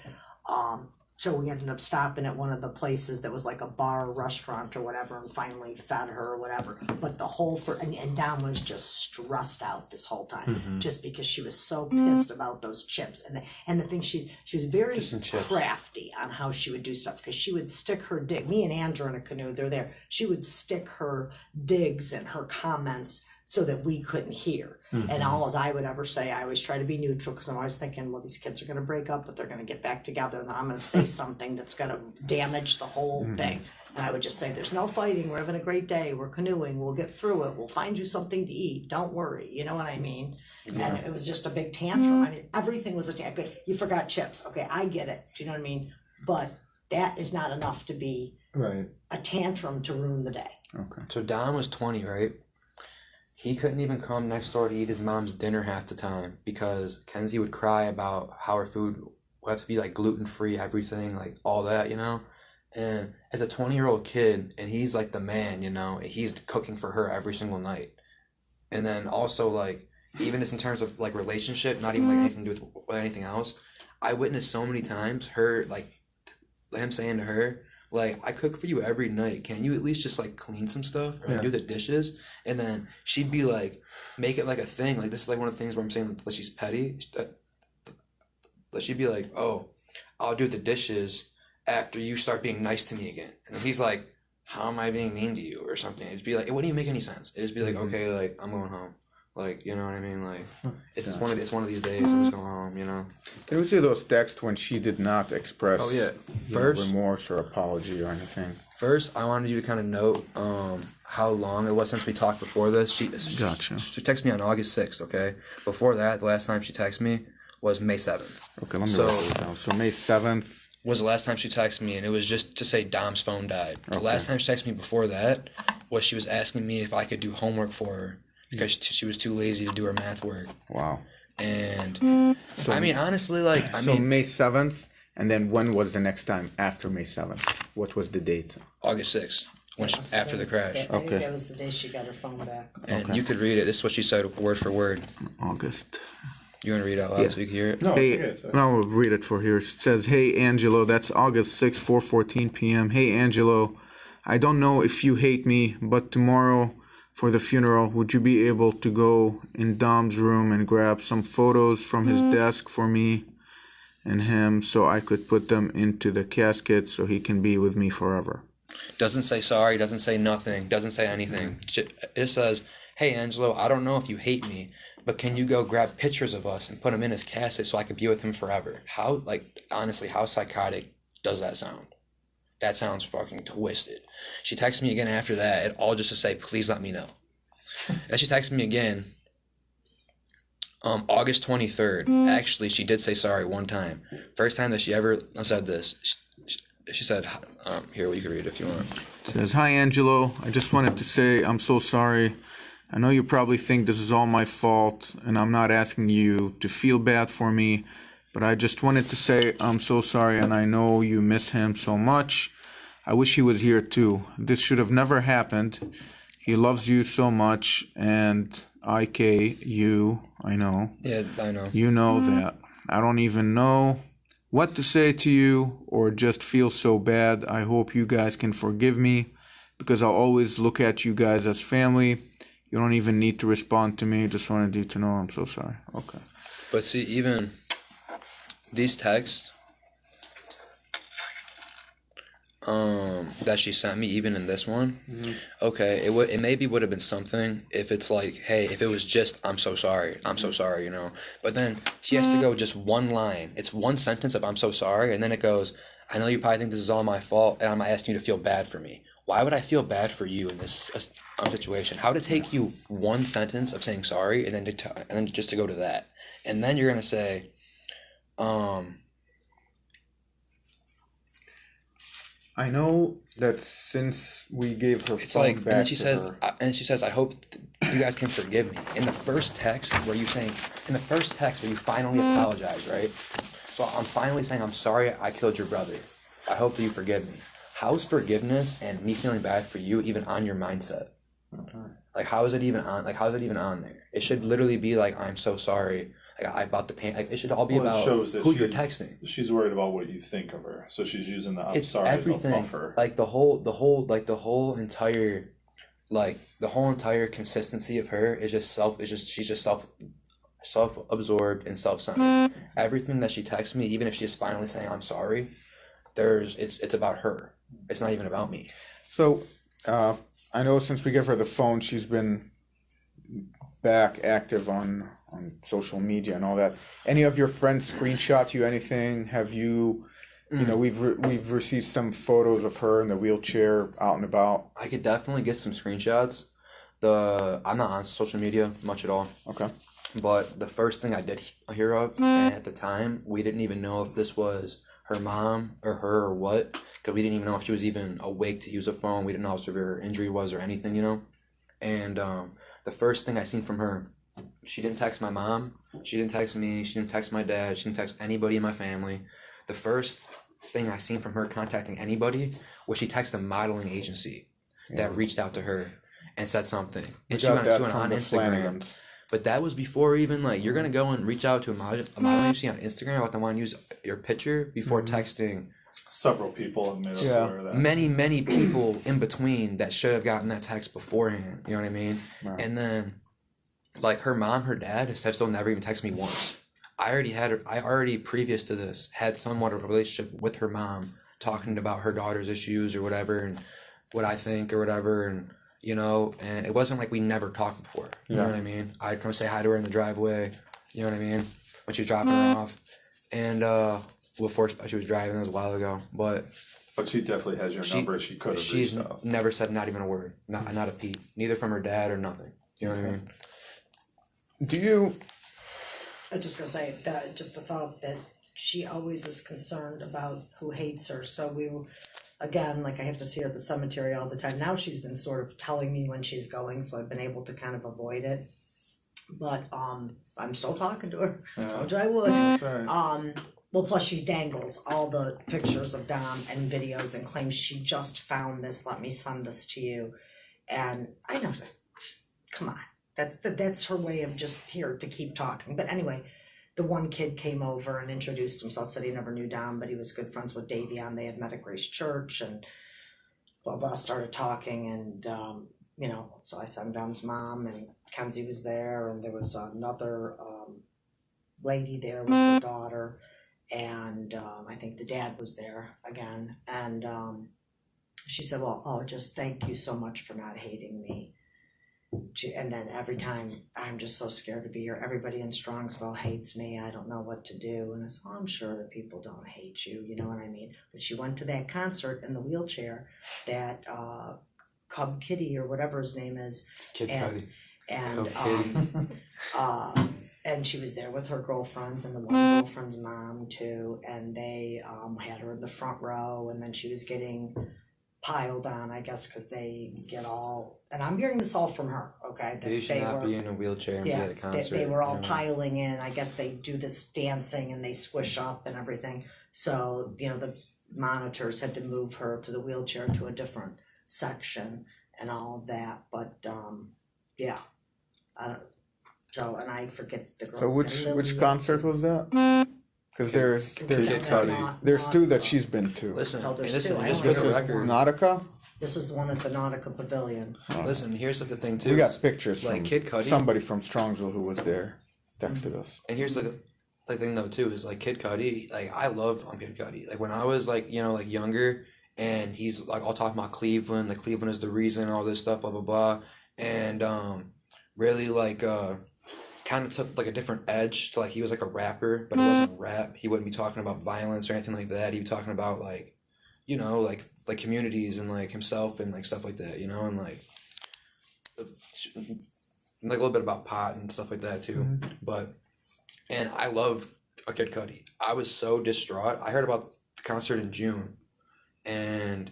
E: So we ended up stopping at one of the places that was like a bar, restaurant or whatever, and finally fed her or whatever. But the whole, and Dom was just stressed out this whole time, just because she was so pissed about those chips. And the thing, she was very crafty on how she would do stuff, because she would stick her dig. Me and Andrew in a canoe, they're there. She would stick her digs and her comments so that we couldn't hear. And all I would ever say, I always try to be neutral, because I'm always thinking, well, these kids are going to break up, but they're going to get back together, and then I'm going to say something that's going to damage the whole thing. And I would just say, there's no fighting. We're having a great day. We're canoeing. We'll get through it. We'll find you something to eat. Don't worry. You know what I mean? And it was just a big tantrum. I mean, everything was a tantrum. You forgot chips. Okay, I get it. Do you know what I mean? But that is not enough to be a tantrum to ruin the day.
B: Okay.
C: So Don was 20, right? He couldn't even come next door to eat his mom's dinner half the time because Kenzie would cry about how her food would have to be like gluten-free, everything, like all that, you know? And as a 20-year-old kid, and he's like the man, you know, he's cooking for her every single night. And then also, like, even just in terms of like relationship, not even like anything to do with anything else, I witnessed so many times him saying to her, like, I cook for you every night. Can you at least just, like, clean some stuff or do the dishes? And then she'd be like, make it like a thing. Like, this is like one of the things where I'm saying that she's petty. But she'd be like, oh, I'll do the dishes after you start being nice to me again. And then he's like, how am I being mean to you or something? It'd be like, it wouldn't even make any sense. It'd just be like, okay, like, I'm going home. Like, you know what I mean? Like, it's one of these days. I'm just going home, you know?
B: Can we see those texts when she did not express
C: First,
B: remorse or apology or anything?
C: First, I wanted you to kind of note how long it was since we talked before this. She texted me on August 6th, okay? Before that, the last time she texted me was May 7th.
B: Okay, let me write this down. So May 7th.
C: Was the last time she texted me, and it was just to say Dom's phone died. The last time she texted me before that was she was asking me if I could do homework for her because she was too lazy to do her math work.
B: Wow.
C: And, I mean, honestly, like,
B: So May 7th, and then when was the next time after May 7th? What was the date?
C: August 6th, after the crash.
B: Okay.
E: That was the day she got her phone back.
C: And you could read it. This is what she said word for word.
B: August.
C: You want to read it out loud so we can hear it?
A: No,
B: Hey,
A: it's okay.
B: I'll read it for here. It says, hey, Angelo, that's August 6th, 4:14 p.m. Hey, Angelo, I don't know if you hate me, but tomorrow for the funeral, would you be able to go in Dom's room and grab some photos from his desk for me and him so I could put them into the casket so he can be with me forever?
C: Doesn't say sorry, doesn't say nothing, doesn't say anything. It says, hey, Angelo, I don't know if you hate me, but can you go grab pictures of us and put them in his casket so I could be with him forever? How, like, honestly, how psychotic does that sound? That sounds fucking twisted. She texted me again after that, all just to say, please let me know. Then she texted me again, August 23rd. Actually, she did say sorry one time. First time that she ever said this. She said, here, you can read it if you want.
B: It says, hi, Angelo. I just wanted to say I'm so sorry. I know you probably think this is all my fault, and I'm not asking you to feel bad for me, but I just wanted to say I'm so sorry, and I know you miss him so much. I wish he was here too. This should have never happened. He loves you so much, and I know.
C: Yeah, I know.
B: You know that. I don't even know what to say to you or just feel so bad. I hope you guys can forgive me because I'll always look at you guys as family. You don't even need to respond to me. Just wanted you to know I'm so sorry. Okay.
C: But see, even these texts that she sent me, even in this one, okay, it maybe would have been something if it's like, hey, if it was just I'm so sorry, you know. But then she has to go just one line. It's one sentence of I'm so sorry, and then it goes, I know you probably think this is all my fault, and I'm asking you to feel bad for me. Why would I feel bad for you in this situation? How would it take you one sentence of saying sorry and then just to go to that, and then you're gonna say,
B: I know that since we gave her
C: it's
B: phone
C: like,
B: back
C: and then she
B: to
C: says,
B: her,
C: I hope you guys can forgive me. In the first text where you finally apologize, right? So I'm finally saying, I'm sorry I killed your brother. I hope that you forgive me. How's forgiveness and me feeling bad for you even on your mindset? Like, how is it even on there? It should literally be like, I'm so sorry. Like, I bought the pain. Like, it should all be about who you're texting.
A: She's worried about what you think of her, so she's using the I'm sorry
C: everything,
A: as a buffer.
C: like the whole entire consistency of her is just she's just self-absorbed and self-centered. Everything that she texts me, even if she's finally saying I'm sorry, it's about her. It's not even about me.
B: So, I know since we gave her the phone, she's been back active on social media and all that. Any of your friends screenshot you anything? Have you, you know, we've received some photos of her in the wheelchair out and about.
C: I could definitely get some screenshots. I'm not on social media much at all.
B: Okay.
C: But the first thing I did hear of, and at the time, we didn't even know if this was her mom or her or what, because we didn't even know if she was even awake to use a phone. We didn't know how severe her injury was or anything, you know. And the first thing I seen from her, she didn't text my mom, she didn't text me, she didn't text my dad, she didn't text anybody in my family. The first thing I seen from her contacting anybody was she texted a modeling agency that reached out to her and said something. And she went on Instagram. But that was before even, like, you're going to go and reach out to a modeling agency on Instagram, let them want to use your picture before texting.
A: Several people have made us aware of that.
C: Many people in between that should have gotten that text beforehand. You know what I mean?
B: Right.
C: And then, like, her mom, her dad has still never even texted me once. I already previous to this had somewhat of a relationship with her mom, talking about her daughter's issues or whatever, and what I think or whatever, and you know, and it wasn't like we never talked before. You know what I mean? I'd come say hi to her in the driveway. You know what I mean? When she was dropping her off, and before she was driving, that was a while ago, but
A: she definitely has your number. She could have.
C: She's never said not even a word, not a peep, neither from her dad or nothing. You know what I mean?
B: Do you?
E: I was just gonna say that, just a thought that she always is concerned about who hates her. So we, again, like, I have to see her at the cemetery all the time. Now she's been sort of telling me when she's going, so I've been able to kind of avoid it. But I'm still talking to her.
A: Yeah.
E: Told you I would.
A: Right.
E: Well, plus she dangles all the pictures of Dom and videos and claims she just found this. Let me send this to you. And I know, come on. That's her way of just here to keep talking. But anyway, the one kid came over and introduced himself, said he never knew Dom, but he was good friends with Davion. They had met at Grace Church, and blah, blah, started talking. And, you know, so I saw Dom's mom, and Mackenzie was there, and there was another lady there with her daughter. And I think the dad was there again. And she said, well, just thank you so much for not hating me. And then every time, I'm just so scared to be here. Everybody in Strongsville hates me. I don't know what to do. And I said, I'm sure that people don't hate you. You know what I mean? But she went to that concert in the wheelchair, that Cub Kitty or whatever his name is.
C: Kid Cudi.
E: And she was there with her girlfriends and the one girlfriend's mom too. And they had her in the front row, and then she was getting piled on, I guess, because they get all, and I'm hearing this all from her, okay?
C: You should not be in a wheelchair and be at a concert.
E: They were all piling in. I guess they do this dancing and they squish up and everything. So, you know, the monitors had to move her to the wheelchair to a different section and all of that. But, yeah. And I forget the girl's
B: So
E: name.
B: which concert was that? Because there's two that she's been to.
C: Listen,
E: Oh,
C: and
E: there's
C: this
E: two.
C: is
E: I
C: just
E: don't
C: for
B: This
C: the
B: is
C: record.
B: Nautica.
E: This is the one at the Nautical Pavilion.
C: Listen, here's the thing too.
B: We got pictures
C: like
B: from
C: Kid Cudi.
B: somebody from Strongsville who was there, texted us.
C: And here's the thing though too is like Kid Cudi. Like I love Kid Cudi. Like when I was like like younger, and he's like all talking about Cleveland. Like Cleveland is the reason, all this stuff, blah blah blah, and really like kind of took like a different edge to like he was like a rapper, but it wasn't rap. He wouldn't be talking about violence or anything like that. He'd be talking about like like communities and like himself and like stuff like that, and like a little bit about pot and stuff like that too. But and I love a Kid Cudi. I was so distraught. I heard about the concert in June, and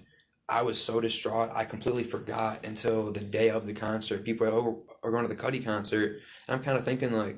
C: I was so distraught. I completely forgot until the day of the concert. People are going to the Cudi concert, and I'm kind of thinking like,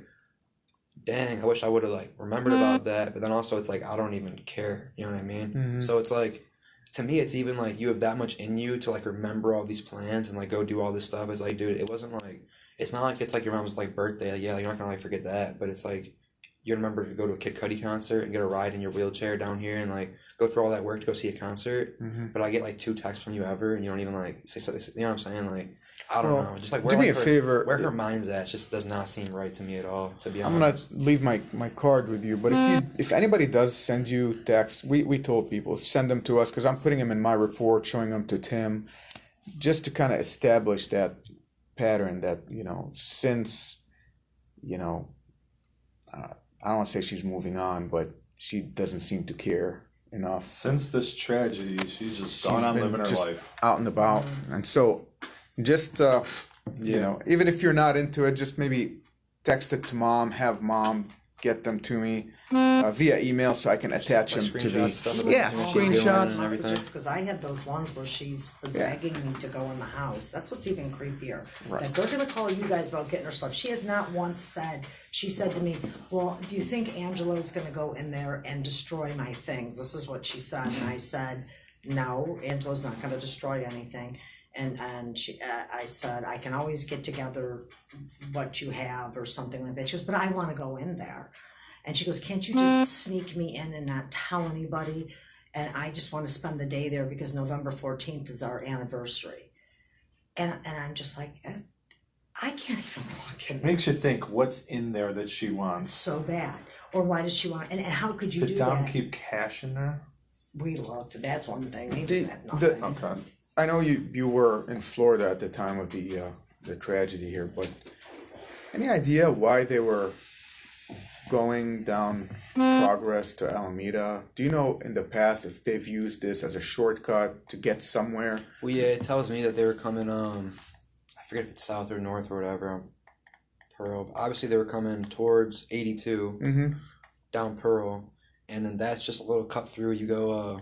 C: dang, I wish I would have like remembered about that. But then also it's like I don't even care. You know what I mean? So it's like, to me, it's even like you have that much in you to like remember all these plans and like go do all this stuff. It's like, dude, it wasn't like, it's not like it's like your mom's like birthday. Like, yeah, you're not gonna like forget that, but it's like you remember to go to a Kid Cudi concert and get a ride in your wheelchair down here and like go through all that work to go see a concert. But I get like 2 texts from you ever, and you don't even like say something. You know what I'm saying? Like I don't know. Just like
B: do me a favor.
C: Where her mind's at just does not seem right to me at all. To be honest,
B: I'm gonna leave my card with you. But if anybody does send you texts, we told people send them to us because I'm putting them in my report, showing them to Tim, just to kind of establish that pattern that since I don't want to say she's moving on, but she doesn't seem to care enough.
A: Since this tragedy, she's just gone on living her life.
B: Out and about. And so just, even if you're not into it, just maybe text it to mom, have mom get them to me via email so I can attach them to the...
E: Screenshots and everything. Because I had those ones where she was begging me to go in the house. That's what's even creepier.
B: Right.
E: That they're going to call you guys about getting her stuff. She has not once said, she said to me, well, do you think Angelo's going to go in there and destroy my things? This is what she said. And I said, no, Angelo's not going to destroy anything. And I said, I can always get together what you have or something like that. She goes, but I want to go in there. And she goes, can't you just sneak me in and not tell anybody? And I just want to spend the day there because November 14th is our anniversary. And I'm just like, I can't even walk in there.
A: Makes you think, what's in there that she wants?
E: So bad. Or why does she want, and how could you do
A: Did
E: that?
A: Dom keep cash in there?
E: We looked, that's one thing. He just had nothing.
A: Okay.
B: I know you were in Florida at the time of the tragedy here, but any idea why they were going down Progress to Alameda? Do you know in the past if they've used this as a shortcut to get somewhere?
C: Well, yeah, it tells me that they were coming, I forget if it's south or north or whatever, Pearl. Obviously, they were coming towards 82, down Pearl, and then that's just a little cut through. You go,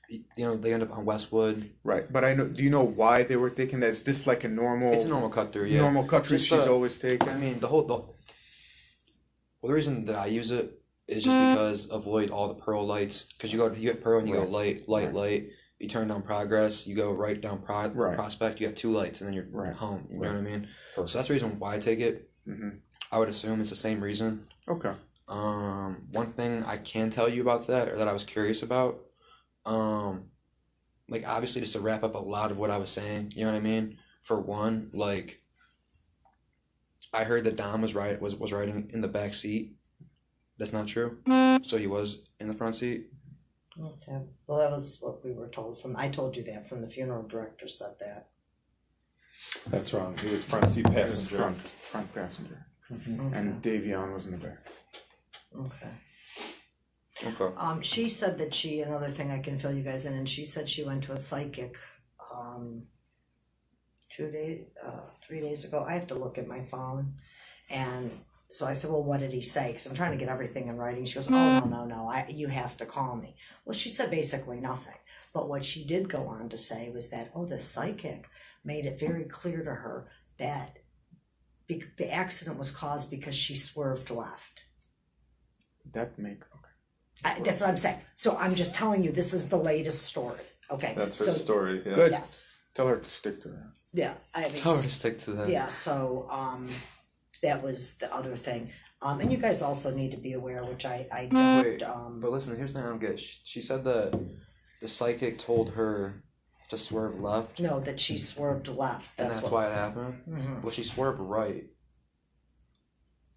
C: they end up on Westwood.
B: Right, but do you know why they were taking that? Is this like a normal...
C: It's a normal cut through, yeah.
B: Normal cut through she's always taken?
C: I mean, the reason that I use it is just because avoid all the Pearl lights. Because you have Pearl and you go light. You turn down Progress, you go right down Prospect, you have 2 lights, and then you're home. You know what I mean? Perfect. So that's the reason why I take it. I would assume it's the same reason.
B: Okay.
C: One thing I can tell you about that, or that I was curious about, like obviously just to wrap up a lot of what I was saying, you know what I mean? For one, like I heard that Dom was riding in the back seat. That's not true. So he was in the front seat.
E: Okay. Well, that was what we were told I told you that from the funeral director said that.
A: That's wrong. He was front seat passenger.
B: Front passenger. Okay. And Davion was in the back.
E: Okay.
C: Okay.
E: She said that another thing I can fill you guys in, and she said she went to a psychic 3 days ago. I have to look at my phone. And so I said, well, what did he say? Because I'm trying to get everything in writing. She goes, oh, no, you have to call me. Well, she said basically nothing. But what she did go on to say was that, the psychic made it very clear to her that the accident was caused because she swerved left.
B: That's
E: what I'm saying. So I'm just telling you, this is the latest story. Okay.
A: That's her story. Yeah.
B: Good.
E: Yes.
B: Tell her to stick to that.
E: Yeah.
C: Tell her to stick to that.
E: Yeah. So that was the other thing. And you guys also need to be aware, which I don't.
C: Wait, but listen, here's the thing I don't get. She said that the psychic told her To swerve left?
E: No, that she swerved left.
C: And that's why it happened?
E: Mm-hmm.
C: Well, she swerved right.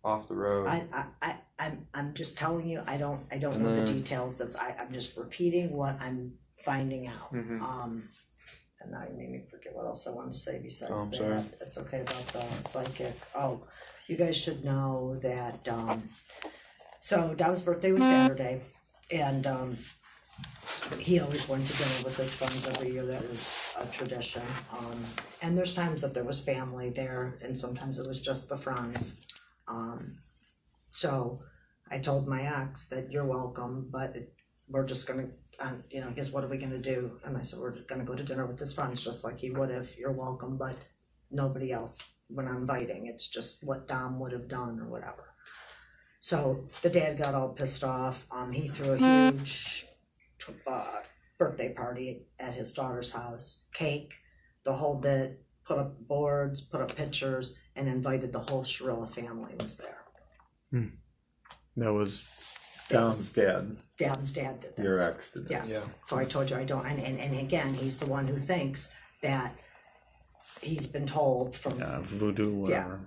C: Off the road.
E: I'm just telling you, I don't know the details. I'm just repeating what I'm finding out.
C: Mm-hmm.
E: And now you made me forget what else I wanted to say besides that.
C: Sorry.
E: It's okay about the psychic. Oh, you guys should know that, so Dom's birthday was Saturday, and, he always went to dinner with his friends every year. That was a tradition. And there's times that there was family there, and sometimes it was just the friends. So I told my ex that you're welcome, but we're just gonna, because what are we gonna do? And I said, we're gonna go to dinner with his friends, just like he would if you're welcome, but nobody else when I'm inviting. It's just what Dom would have done or whatever. So the dad got all pissed off. He threw a huge birthday party at his daughter's house, cake, the whole bit, put up boards, put up pictures, and invited the whole Shirilla family was there.
B: That was
A: Dom's dad.
E: Dom's dad did this.
A: Your ex did this.
E: Yes.
C: Yeah.
E: So I told you I don't, and again, he's the one who thinks that he's been told from
B: voodoo, whatever.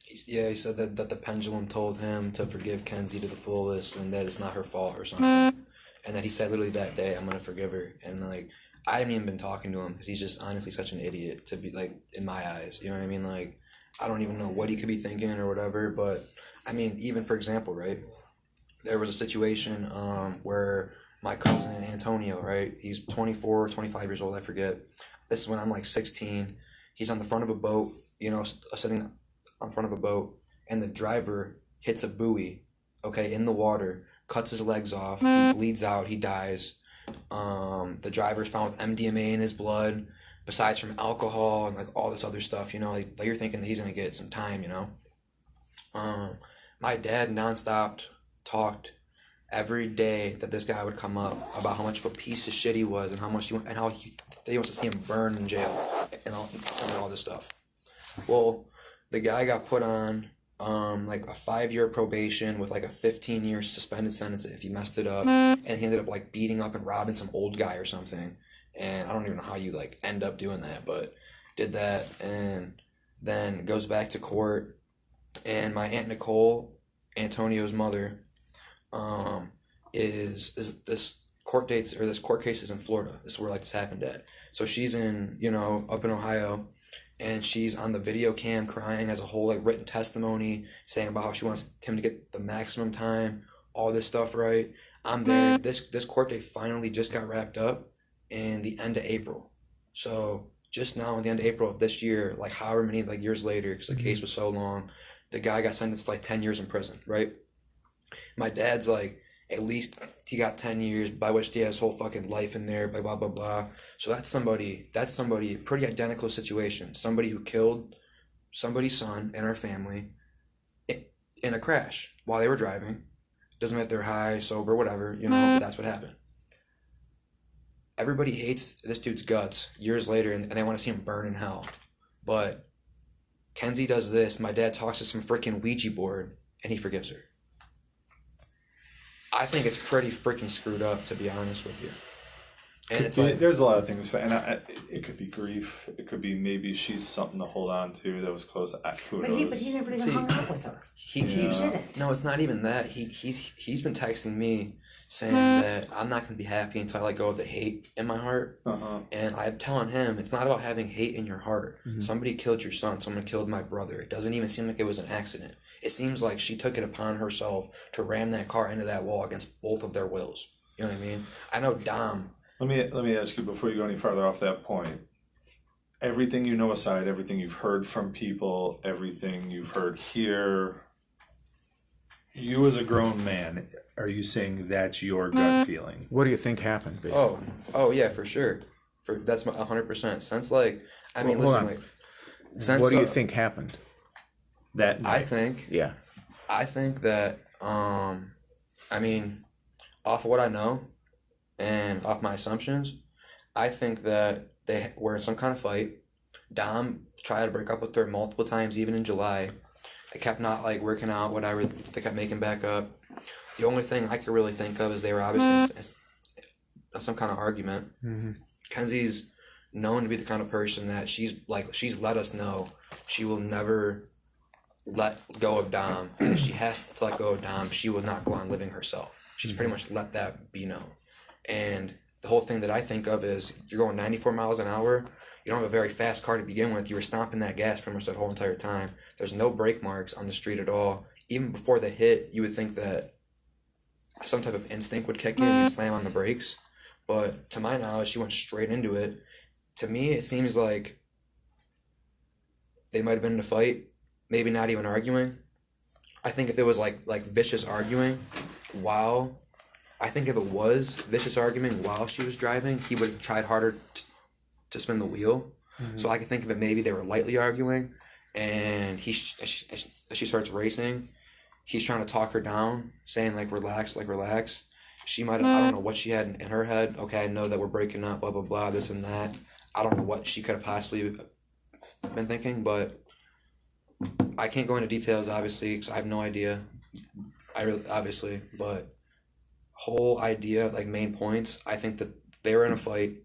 C: He said that the pendulum told him to forgive Kenzie to the fullest and that it's not her fault or something. And that he said literally that day, I'm going to forgive her. And like, I haven't even been talking to him because he's just honestly such an idiot to be like, in my eyes, you know what I mean? Like, I don't even know what he could be thinking or whatever, but I mean, even for example, right? There was a situation where my cousin Antonio, right? He's 24, 25 years old, I forget. This is when I'm like 16. He's on the front of a boat, sitting on front of a boat, and the driver hits a buoy, okay, in the water, cuts his legs off, he bleeds out, he dies. The driver's found with MDMA in his blood, besides from alcohol and like all this other stuff, like you're thinking that he's gonna get some time, My dad nonstop talked every day that this guy would come up about how much of a piece of shit he was and how much that he wants to see him burn in jail and all this stuff. Well, the guy got put on like a 5-year probation with like a 15-year suspended sentence if he messed it up, and he ended up like beating up and robbing some old guy or something. And I don't even know how you like end up doing that, but did that, and then goes back to court. And my Aunt Nicole, Antonio's mother, is this court case is in Florida. This is where like this happened at. So she's in, up in Ohio, and she's on the video cam crying as a whole like written testimony, saying about how she wants him to get the maximum time, all this stuff, right? I'm there. This court date finally just got wrapped up in the end of April. So just now in the end of April of this year, like however many like years later, because the case was so long, the guy got sentenced to like 10 years in prison, right? My dad's like, at least he got 10 years, by which he has his whole fucking life in there, blah, blah, blah, blah. So that's somebody, pretty identical situation. Somebody who killed somebody's son and our family in a crash while they were driving. Doesn't matter if they're high, sober, whatever, but that's what happened. Everybody hates this dude's guts years later, and they want to see him burn in hell. But Kenzie does this, my dad talks to some freaking Ouija board, and he forgives her. I think it's pretty freaking screwed up, to be honest with you. And it's like,
A: there's a lot of things, and it could be grief. It could be maybe she's something to hold on to that was close. Who knows?
E: But he never even hung out with her.
C: He
E: didn't.
C: No, it's not even that. He's been texting me saying that I'm not going to be happy until I let go of the hate in my heart. And I'm telling him it's not about having hate in your heart. Somebody killed your son. Someone killed my brother. It doesn't even seem like it was an accident. It seems like she took it upon herself to ram that car into that wall against both of their wills. You know what I mean? I know Dom.
A: Let me ask you before you go any further off that point. Everything you know aside, everything you've heard from people, everything you've heard here, you as a grown man, are you saying that's your gut feeling?
B: What do you think happened, basically?
C: Oh yeah, for sure. That's 100%. Since like, I mean,
B: hold on.
C: like, since
B: what do you think happened?
A: That night.
C: I think that I mean, off of what I know and off my assumptions, I think that they were in some kind of fight. Dom tried to break up with her multiple times, even in July. They kept not like working out, whatever. They kept making back up. The only thing I could really think of is they were obviously in some kind of argument. Kenzie's known to be the kind of person that she's let us know she will never let go of Dom. And if she has to let go of Dom, she will not go on living herself. She's pretty much let that be known. And the whole thing that I think of is you're going 94 miles an hour. You don't have a very fast car to begin with. You were stomping that gas pretty much that whole entire time. There's no brake marks on the street at all. Even before the hit, you would think that some type of instinct would kick in and you'd slam on the brakes. But to my knowledge, she went straight into it. To me, it seems like they might have been in a fight, maybe not even arguing. I think if it was like vicious arguing I think if it was vicious arguing while she was driving, he would have tried harder to spin the wheel. So I can think of it maybe they were lightly arguing, and as she starts racing, he's trying to talk her down, saying like relax. She might have, I don't know what she had in her head. Okay, I know that we're breaking up, blah blah blah, this and that. I don't know what she could have possibly been thinking, but I can't go into details obviously because I have no idea. But whole idea, like main points, I think that they were in a fight.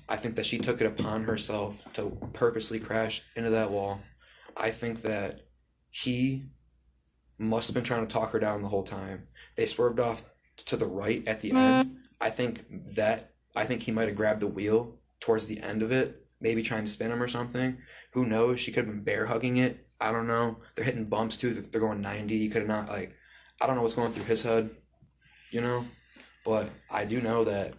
C: I think that she took it upon herself to purposely crash into that wall. I think that he must have been trying to talk her down the whole time. They swerved off to the right at the end. I think he might have grabbed the wheel towards the end of it, maybe trying to spin him or something. Who knows? She could have been bear hugging it. I don't know. They're hitting bumps too. They're going 90. He could have not, like, I don't know what's going through his head, you know? But I do know that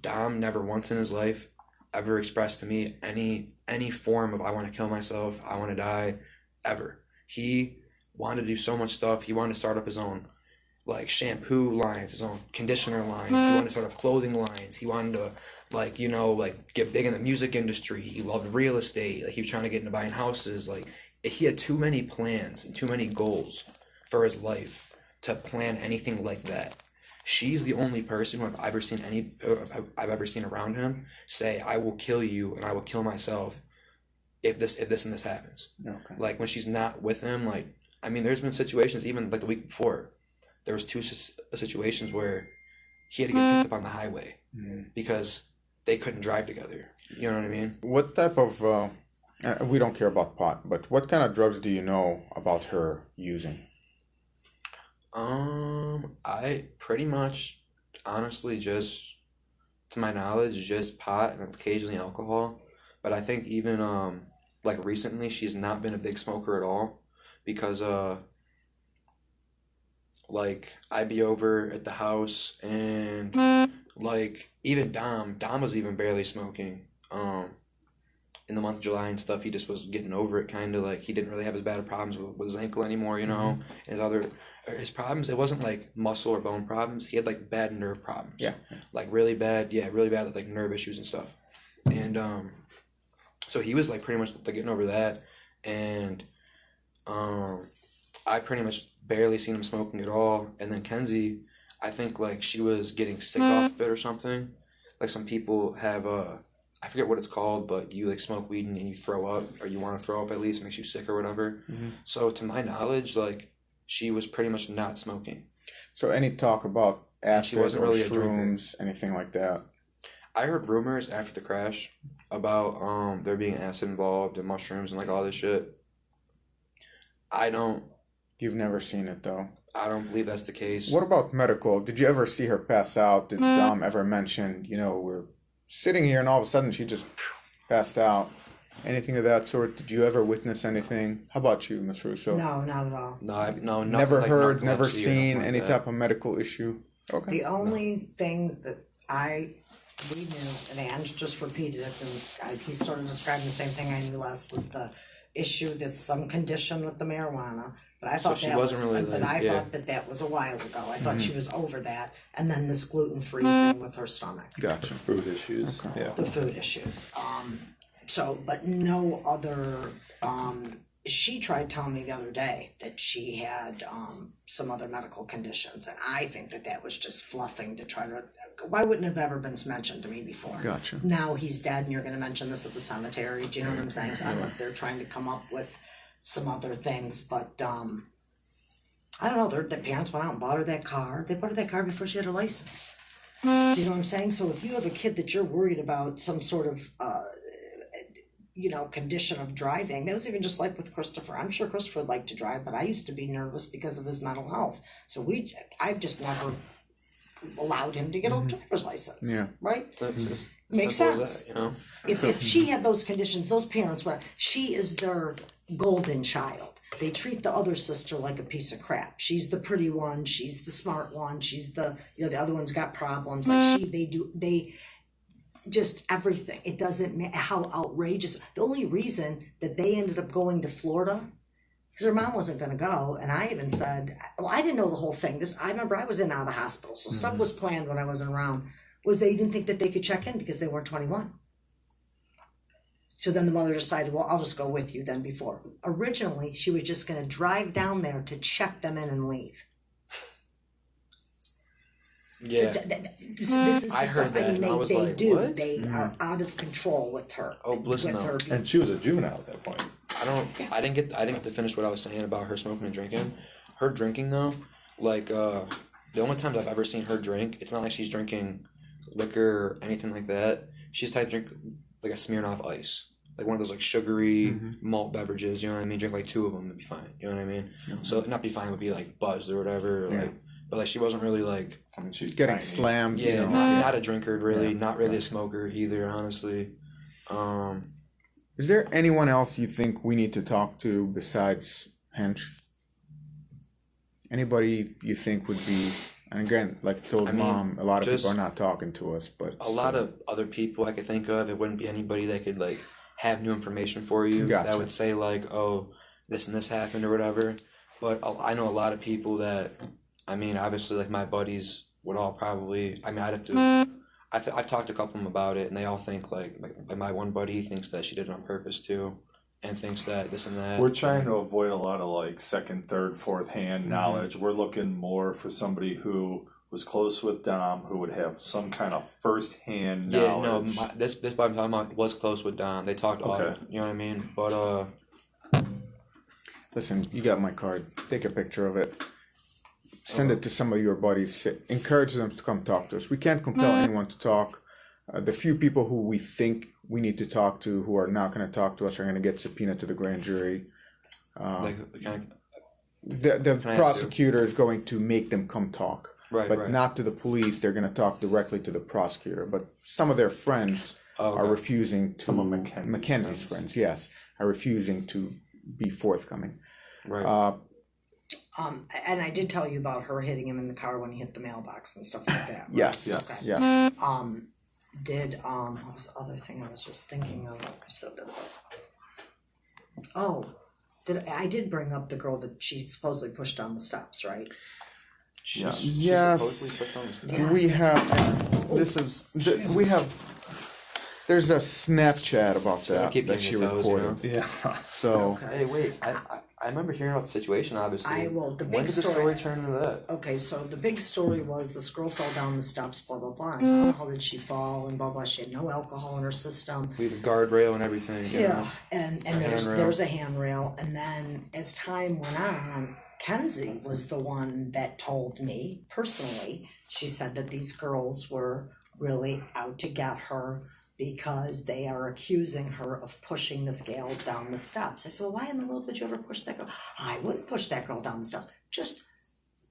C: Dom never once in his life ever expressed to me any form of I want to kill myself, I want to die, ever. He wanted to do so much stuff. He wanted to start up his own like shampoo lines, his own conditioner lines. He wanted to start up clothing lines. He wanted to get big in the music industry. He loved real estate. Like he was trying to get into buying houses. Like he had too many plans and too many goals for his life to plan anything like that. She's the only person who I've ever seen around him say, I will kill you and I will kill myself if this and this happens. Okay. Like when she's not with him, like, I mean, there's been situations even like the week before, there was two situations where he had to get picked up on the highway because they couldn't drive together. You know what I mean?
B: What type of, we don't care about pot, but what kind of drugs do you know about her using?
C: I pretty much, honestly, just, to my knowledge, just pot and occasionally alcohol. But I think even, like, recently, she's not been a big smoker at all. Because, like, I'd be over at the house and, like, even Dom was even barely smoking. In the month of July and stuff, he just was getting over it, kind of like he didn't really have as bad of problems with his ankle anymore, you know. And his problems, it wasn't like muscle or bone problems. He had like bad nerve problems. Yeah. Like really bad like nerve issues and stuff. And so he was like pretty much like getting over that. And I pretty much barely seen him smoking at all. And then Kenzie, I think like she was getting sick off it or something. Like some people have I forget what it's called, but you like smoke weed and you throw up, or you want to throw up at least, it makes you sick or whatever. So to my knowledge, like she was pretty much not smoking.
B: So any talk about acid
C: she wasn't
B: or
C: really
B: shrooms, anything like that?
C: I heard rumors after the crash about there being acid involved and mushrooms and like all this shit.
B: You've never seen it though?
C: I don't believe that's the case.
B: What about medical? Did you ever see her pass out? Did Dom ever mention, we're sitting here and all of a sudden she just passed out? Anything of that sort? Did you ever witness anything? How about you, Ms. Russo?
E: No, not at all.
C: No,
B: never
C: like
B: heard, never
C: narcolepsy
B: seen
C: like
B: any
C: that.
B: type of medical issue? Okay.
E: The only things that we knew, and Ange just repeated it, and he sort of described the same thing I knew last, was the issue that's some condition with the marijuana. But I thought thought that was a while ago. I thought she was over that, and then this gluten-free thing with her stomach.
B: Gotcha.
A: Food issues. Okay. Yeah.
E: The food issues. But no other. She tried telling me the other day that she had some other medical conditions, and I think that was just fluffing to try to. Why wouldn't it have ever been mentioned to me before?
B: Gotcha.
E: Now he's dead, and you're going to mention this at the cemetery. Do you know what I'm saying? So I don't know if they're trying to come up with some other things, but I don't know. The parents went out and bought her that car. They bought her that car before she had her license. You know what I'm saying? So if you have a kid that you're worried about some sort of condition of driving. That was even just like with Christopher. I'm sure Christopher would like to drive, but I used to be nervous because of his mental health. So I've just never allowed him to get a driver's license.
B: Yeah.
E: Right?
C: It's
E: Makes
C: simple as
E: sense.
C: that,
E: If she had those conditions, those parents she is their golden child. They treat the other sister like a piece of crap. She's the pretty one. She's the smart one. She's the other one's got problems. Like they just everything. It doesn't matter how outrageous. The only reason that they ended up going to Florida, because her mom wasn't going to go, and I even said, well, I didn't know the whole thing. I remember I was in and out of the hospital, so stuff was planned when I wasn't around. Was they didn't think that they could check in because they weren't 21. So then the mother decided, well, I'll just go with you then before. Originally, she was just going to drive down there to check them in and leave.
C: Yeah.
E: This is the
C: I heard
E: stuff
C: that, and I was
E: they
C: like,
E: do.
C: what?
E: They are out of control with her.
C: Oh, listen
E: with
C: though.
E: her.
A: And she was a juvenile at that point.
C: I didn't get to finish what I was saying about her smoking and drinking. Her drinking though, like the only times I've ever seen her drink, it's not like she's drinking liquor or anything like that. She's type drink like a Smirnoff Ice, like one of those like sugary malt beverages. You know what I mean? Drink like 2 of them and be fine. You know what I mean? So not be fine would be like buzzed or whatever. Or, but like she wasn't really like.
A: I mean, she's
B: Getting
A: tiny.
B: slammed.
C: Yeah, not a drinker really, not really a smoker either. Honestly.
B: Is there anyone else you think we need to talk to besides Hench? Anybody you think would be? And again, like I told Mom, a lot of people are not talking to us, but
C: a lot of other people I could think of. It wouldn't be anybody that could like have new information for you that would say like, oh, this and this happened or whatever. But I know a lot of people that, I mean, obviously like my buddies would all probably. I mean, I'd have to. I've talked to a couple of them about it, and they all think like my one buddy thinks that she did it on purpose too, and thinks that this and that.
A: We're trying to avoid a lot of like second, third, fourth hand knowledge. We're looking more for somebody who was close with Dom, who would have some kind of first hand knowledge.
C: Yeah, no, this buddy I'm talking about was close with Dom. They talked often. You know what I mean? But
B: listen, you got my card. Take a picture of it. Send it to some of your buddies. Encourage them to come talk to us. We can't compel anyone to talk. The few people who we think we need to talk to who are not going to talk to us are going to get subpoenaed to the grand jury. The prosecutor is going to make them come talk. But not to the police. They're going to talk directly to the prosecutor. But some of their friends are refusing to. Some of Mackenzie's friends, yes, are refusing to be forthcoming.
C: Right.
E: And I did tell you about her hitting him in the car when he hit the mailbox and stuff like that. Right?
B: Yes.
E: Okay.
B: Yes.
E: What was the other thing I was just thinking of? I said that. I did bring up the girl that she supposedly pushed down the steps, right?
B: Yes. We have. There's a Snapchat about that she recorded.
A: Yeah.
B: So.
C: Hey, wait. I remember hearing about the situation, obviously. When did the story turn into that?
E: Okay, so the big story was this girl fell down the steps, blah, blah, blah. And so how did she fall and blah, blah. She had no alcohol in her system.
C: We had a guardrail and everything.
E: Yeah, and there's a handrail. And then as time went on, Kenzie was the one that told me, personally, she said that these girls were really out to get her because they are accusing her of pushing this gal down the steps. I said, well, why in the world would you ever push that girl? I wouldn't push that girl down the steps. Just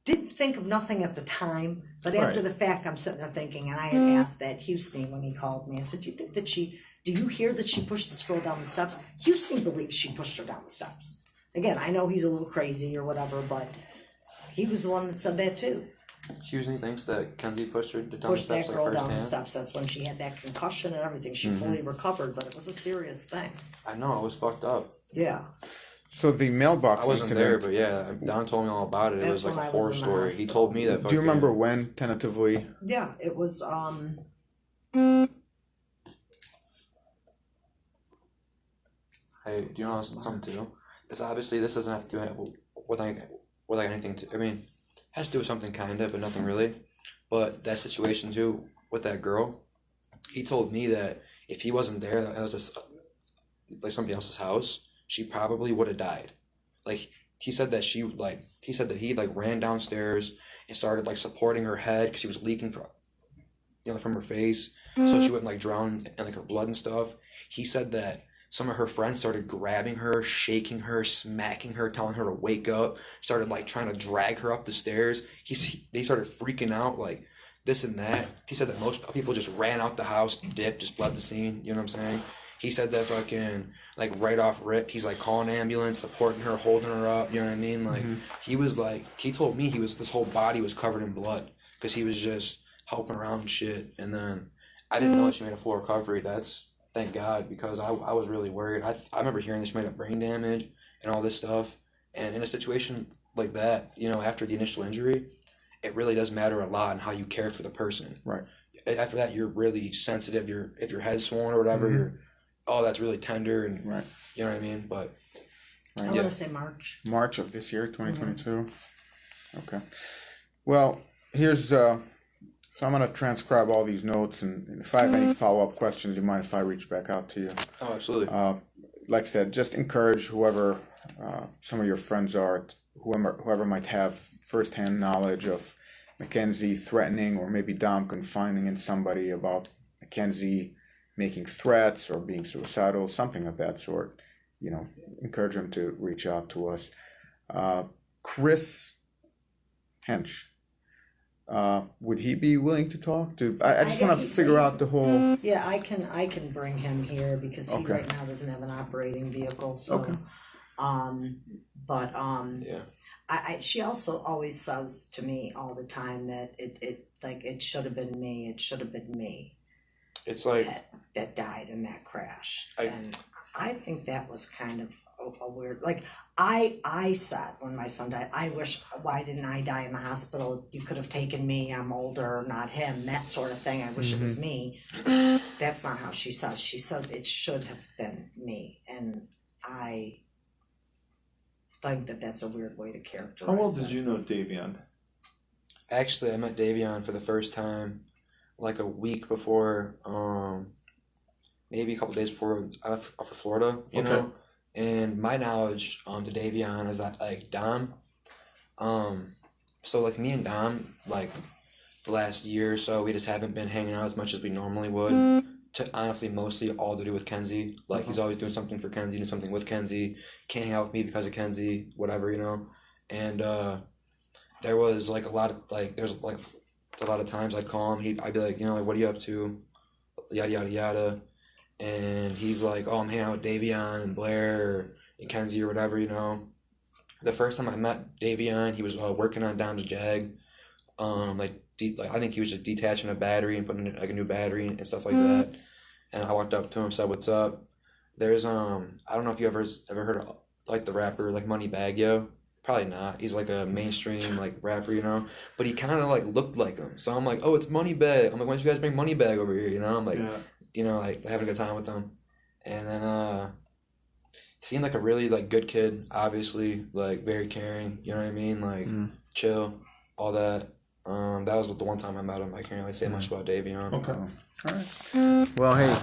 E: didn't think of nothing at the time. But after the fact, I'm sitting there thinking, and I had asked that Houston when he called me. I said, do you hear that she pushed this girl down the steps? Houston believes she pushed her down the steps. Again, I know he's a little crazy or whatever, but he was the one that said that too.
C: Houston thinks that Kenzie pushed her down
E: Pushed
C: the steps
E: that girl
C: like
E: down the
C: first
E: steps. That's when she had that concussion and everything. She fully recovered, but it was a serious thing.
C: I know, it was fucked up.
E: Yeah.
B: So the mailbox
C: I wasn't
B: incident.
C: there, but yeah, Don told me all about it. It was like
E: when
C: a
E: I
C: horror
E: was in the
C: story. He
E: hospital.
C: told me that.
B: Do you remember when, tentatively?
E: Yeah, it was
C: Hey, do you know something too? This obviously this doesn't have to do with anything to. I mean, it has to do with something kind of, but nothing really. But that situation too with that girl, he told me that if he wasn't there, that was just like somebody else's house, she probably would have died. Like he said that he ran downstairs and started like supporting her head because she was leaking from her face, so she wouldn't like drown in like her blood and stuff. He said that some of her friends started grabbing her, shaking her, smacking her, telling her to wake up, started like trying to drag her up the stairs. They started freaking out, like this and that. He said that most people just ran out the house, dipped, just fled the scene, you know what I'm saying? He said that fucking, like, right off rip, he's, like, calling an ambulance, supporting her, holding her up, you know what I mean? Like, he was, like, he told me his whole body was covered in blood because he was just helping around and shit. And then I didn't know that she made a full recovery. That's, thank God, because I was really worried. I remember hearing that she might have brain damage and all this stuff. And in a situation like that, you know, after the initial injury, it really does matter a lot in how you care for the person.
B: Right.
C: After that, you're really sensitive. If your head's swollen or whatever, you're, that's really tender, and
B: Right.
C: you know what I mean? But
E: I want to say March.
B: March of this year, 2022. Okay. Well, here's so I'm gonna transcribe all these notes, and if I have any follow-up questions, you mind if I reach back out to you?
C: Oh, absolutely.
B: Like I said, just encourage whoever some of your friends are, whoever might have firsthand knowledge of Mackenzie threatening, or maybe Dom confiding in somebody about Mackenzie making threats or being suicidal, something of that sort. You know, encourage them to reach out to us. Chris Hench, would he be willing to talk to? I just want to figure out the whole.
E: Yeah, I can bring him here because he
B: Okay.
E: right now doesn't have an operating vehicle. So,
B: Okay.
C: Yeah.
E: I she also always says to me all the time that it should have been me. It should have been me
C: It's like,
E: that died in that crash.
C: I-
E: And I think that was kind of a weird, like, I said when my son died, I wish, why didn't I die in the hospital? You could have taken me, I'm older, not him, that sort of thing. I wish it was me. That's not how she says. She says it should have been me. And I think that's a weird way to characterize
A: How well
E: it.
A: did you know Davion?
C: actually, I met Davion for the first time like a week before, maybe a couple days before I left for Florida, you
A: Okay.
C: know? And my knowledge to Davion is that, like, Dom, so, like, me and Dom, like, the last year or so, we just haven't been hanging out as much as we normally would. To honestly, mostly all to do with Kenzie. Like, he's always doing something for Kenzie, doing something with Kenzie. Can't hang out with me because of Kenzie, whatever, you know? And there was, like, a lot of, like, there's, like, a lot of times I'd call him, I'd be like, you know, like, what are you up to? Yada, yada, yada. And he's like, oh, I'm hanging out with Davion and Blair and Kenzie or whatever, you know? The first time I met Davion, he was working on Dom's Jag. I think he was just detaching a battery and putting like a new battery and stuff like that. And I walked up to him, said, "What's up?" There's I don't know if you ever heard of like the rapper like Moneybagg Yo. Probably not. He's like a mainstream like rapper, you know. But he kind of like looked like him. So I'm like, "Oh, it's Moneybagg." I'm like, "Why don't you guys bring Moneybagg over here?" You know. I'm like, you know, like having a good time with him. And then he seemed like a really like good kid. Obviously, like very caring. You know what I mean? Like chill, all that. That was the one time I met him. I can't really say much about Davion.
A: Okay.
B: All right. Well, hey,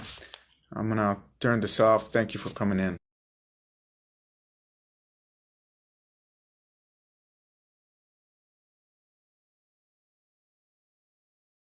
B: I'm gonna turn this off. Thank you for coming in.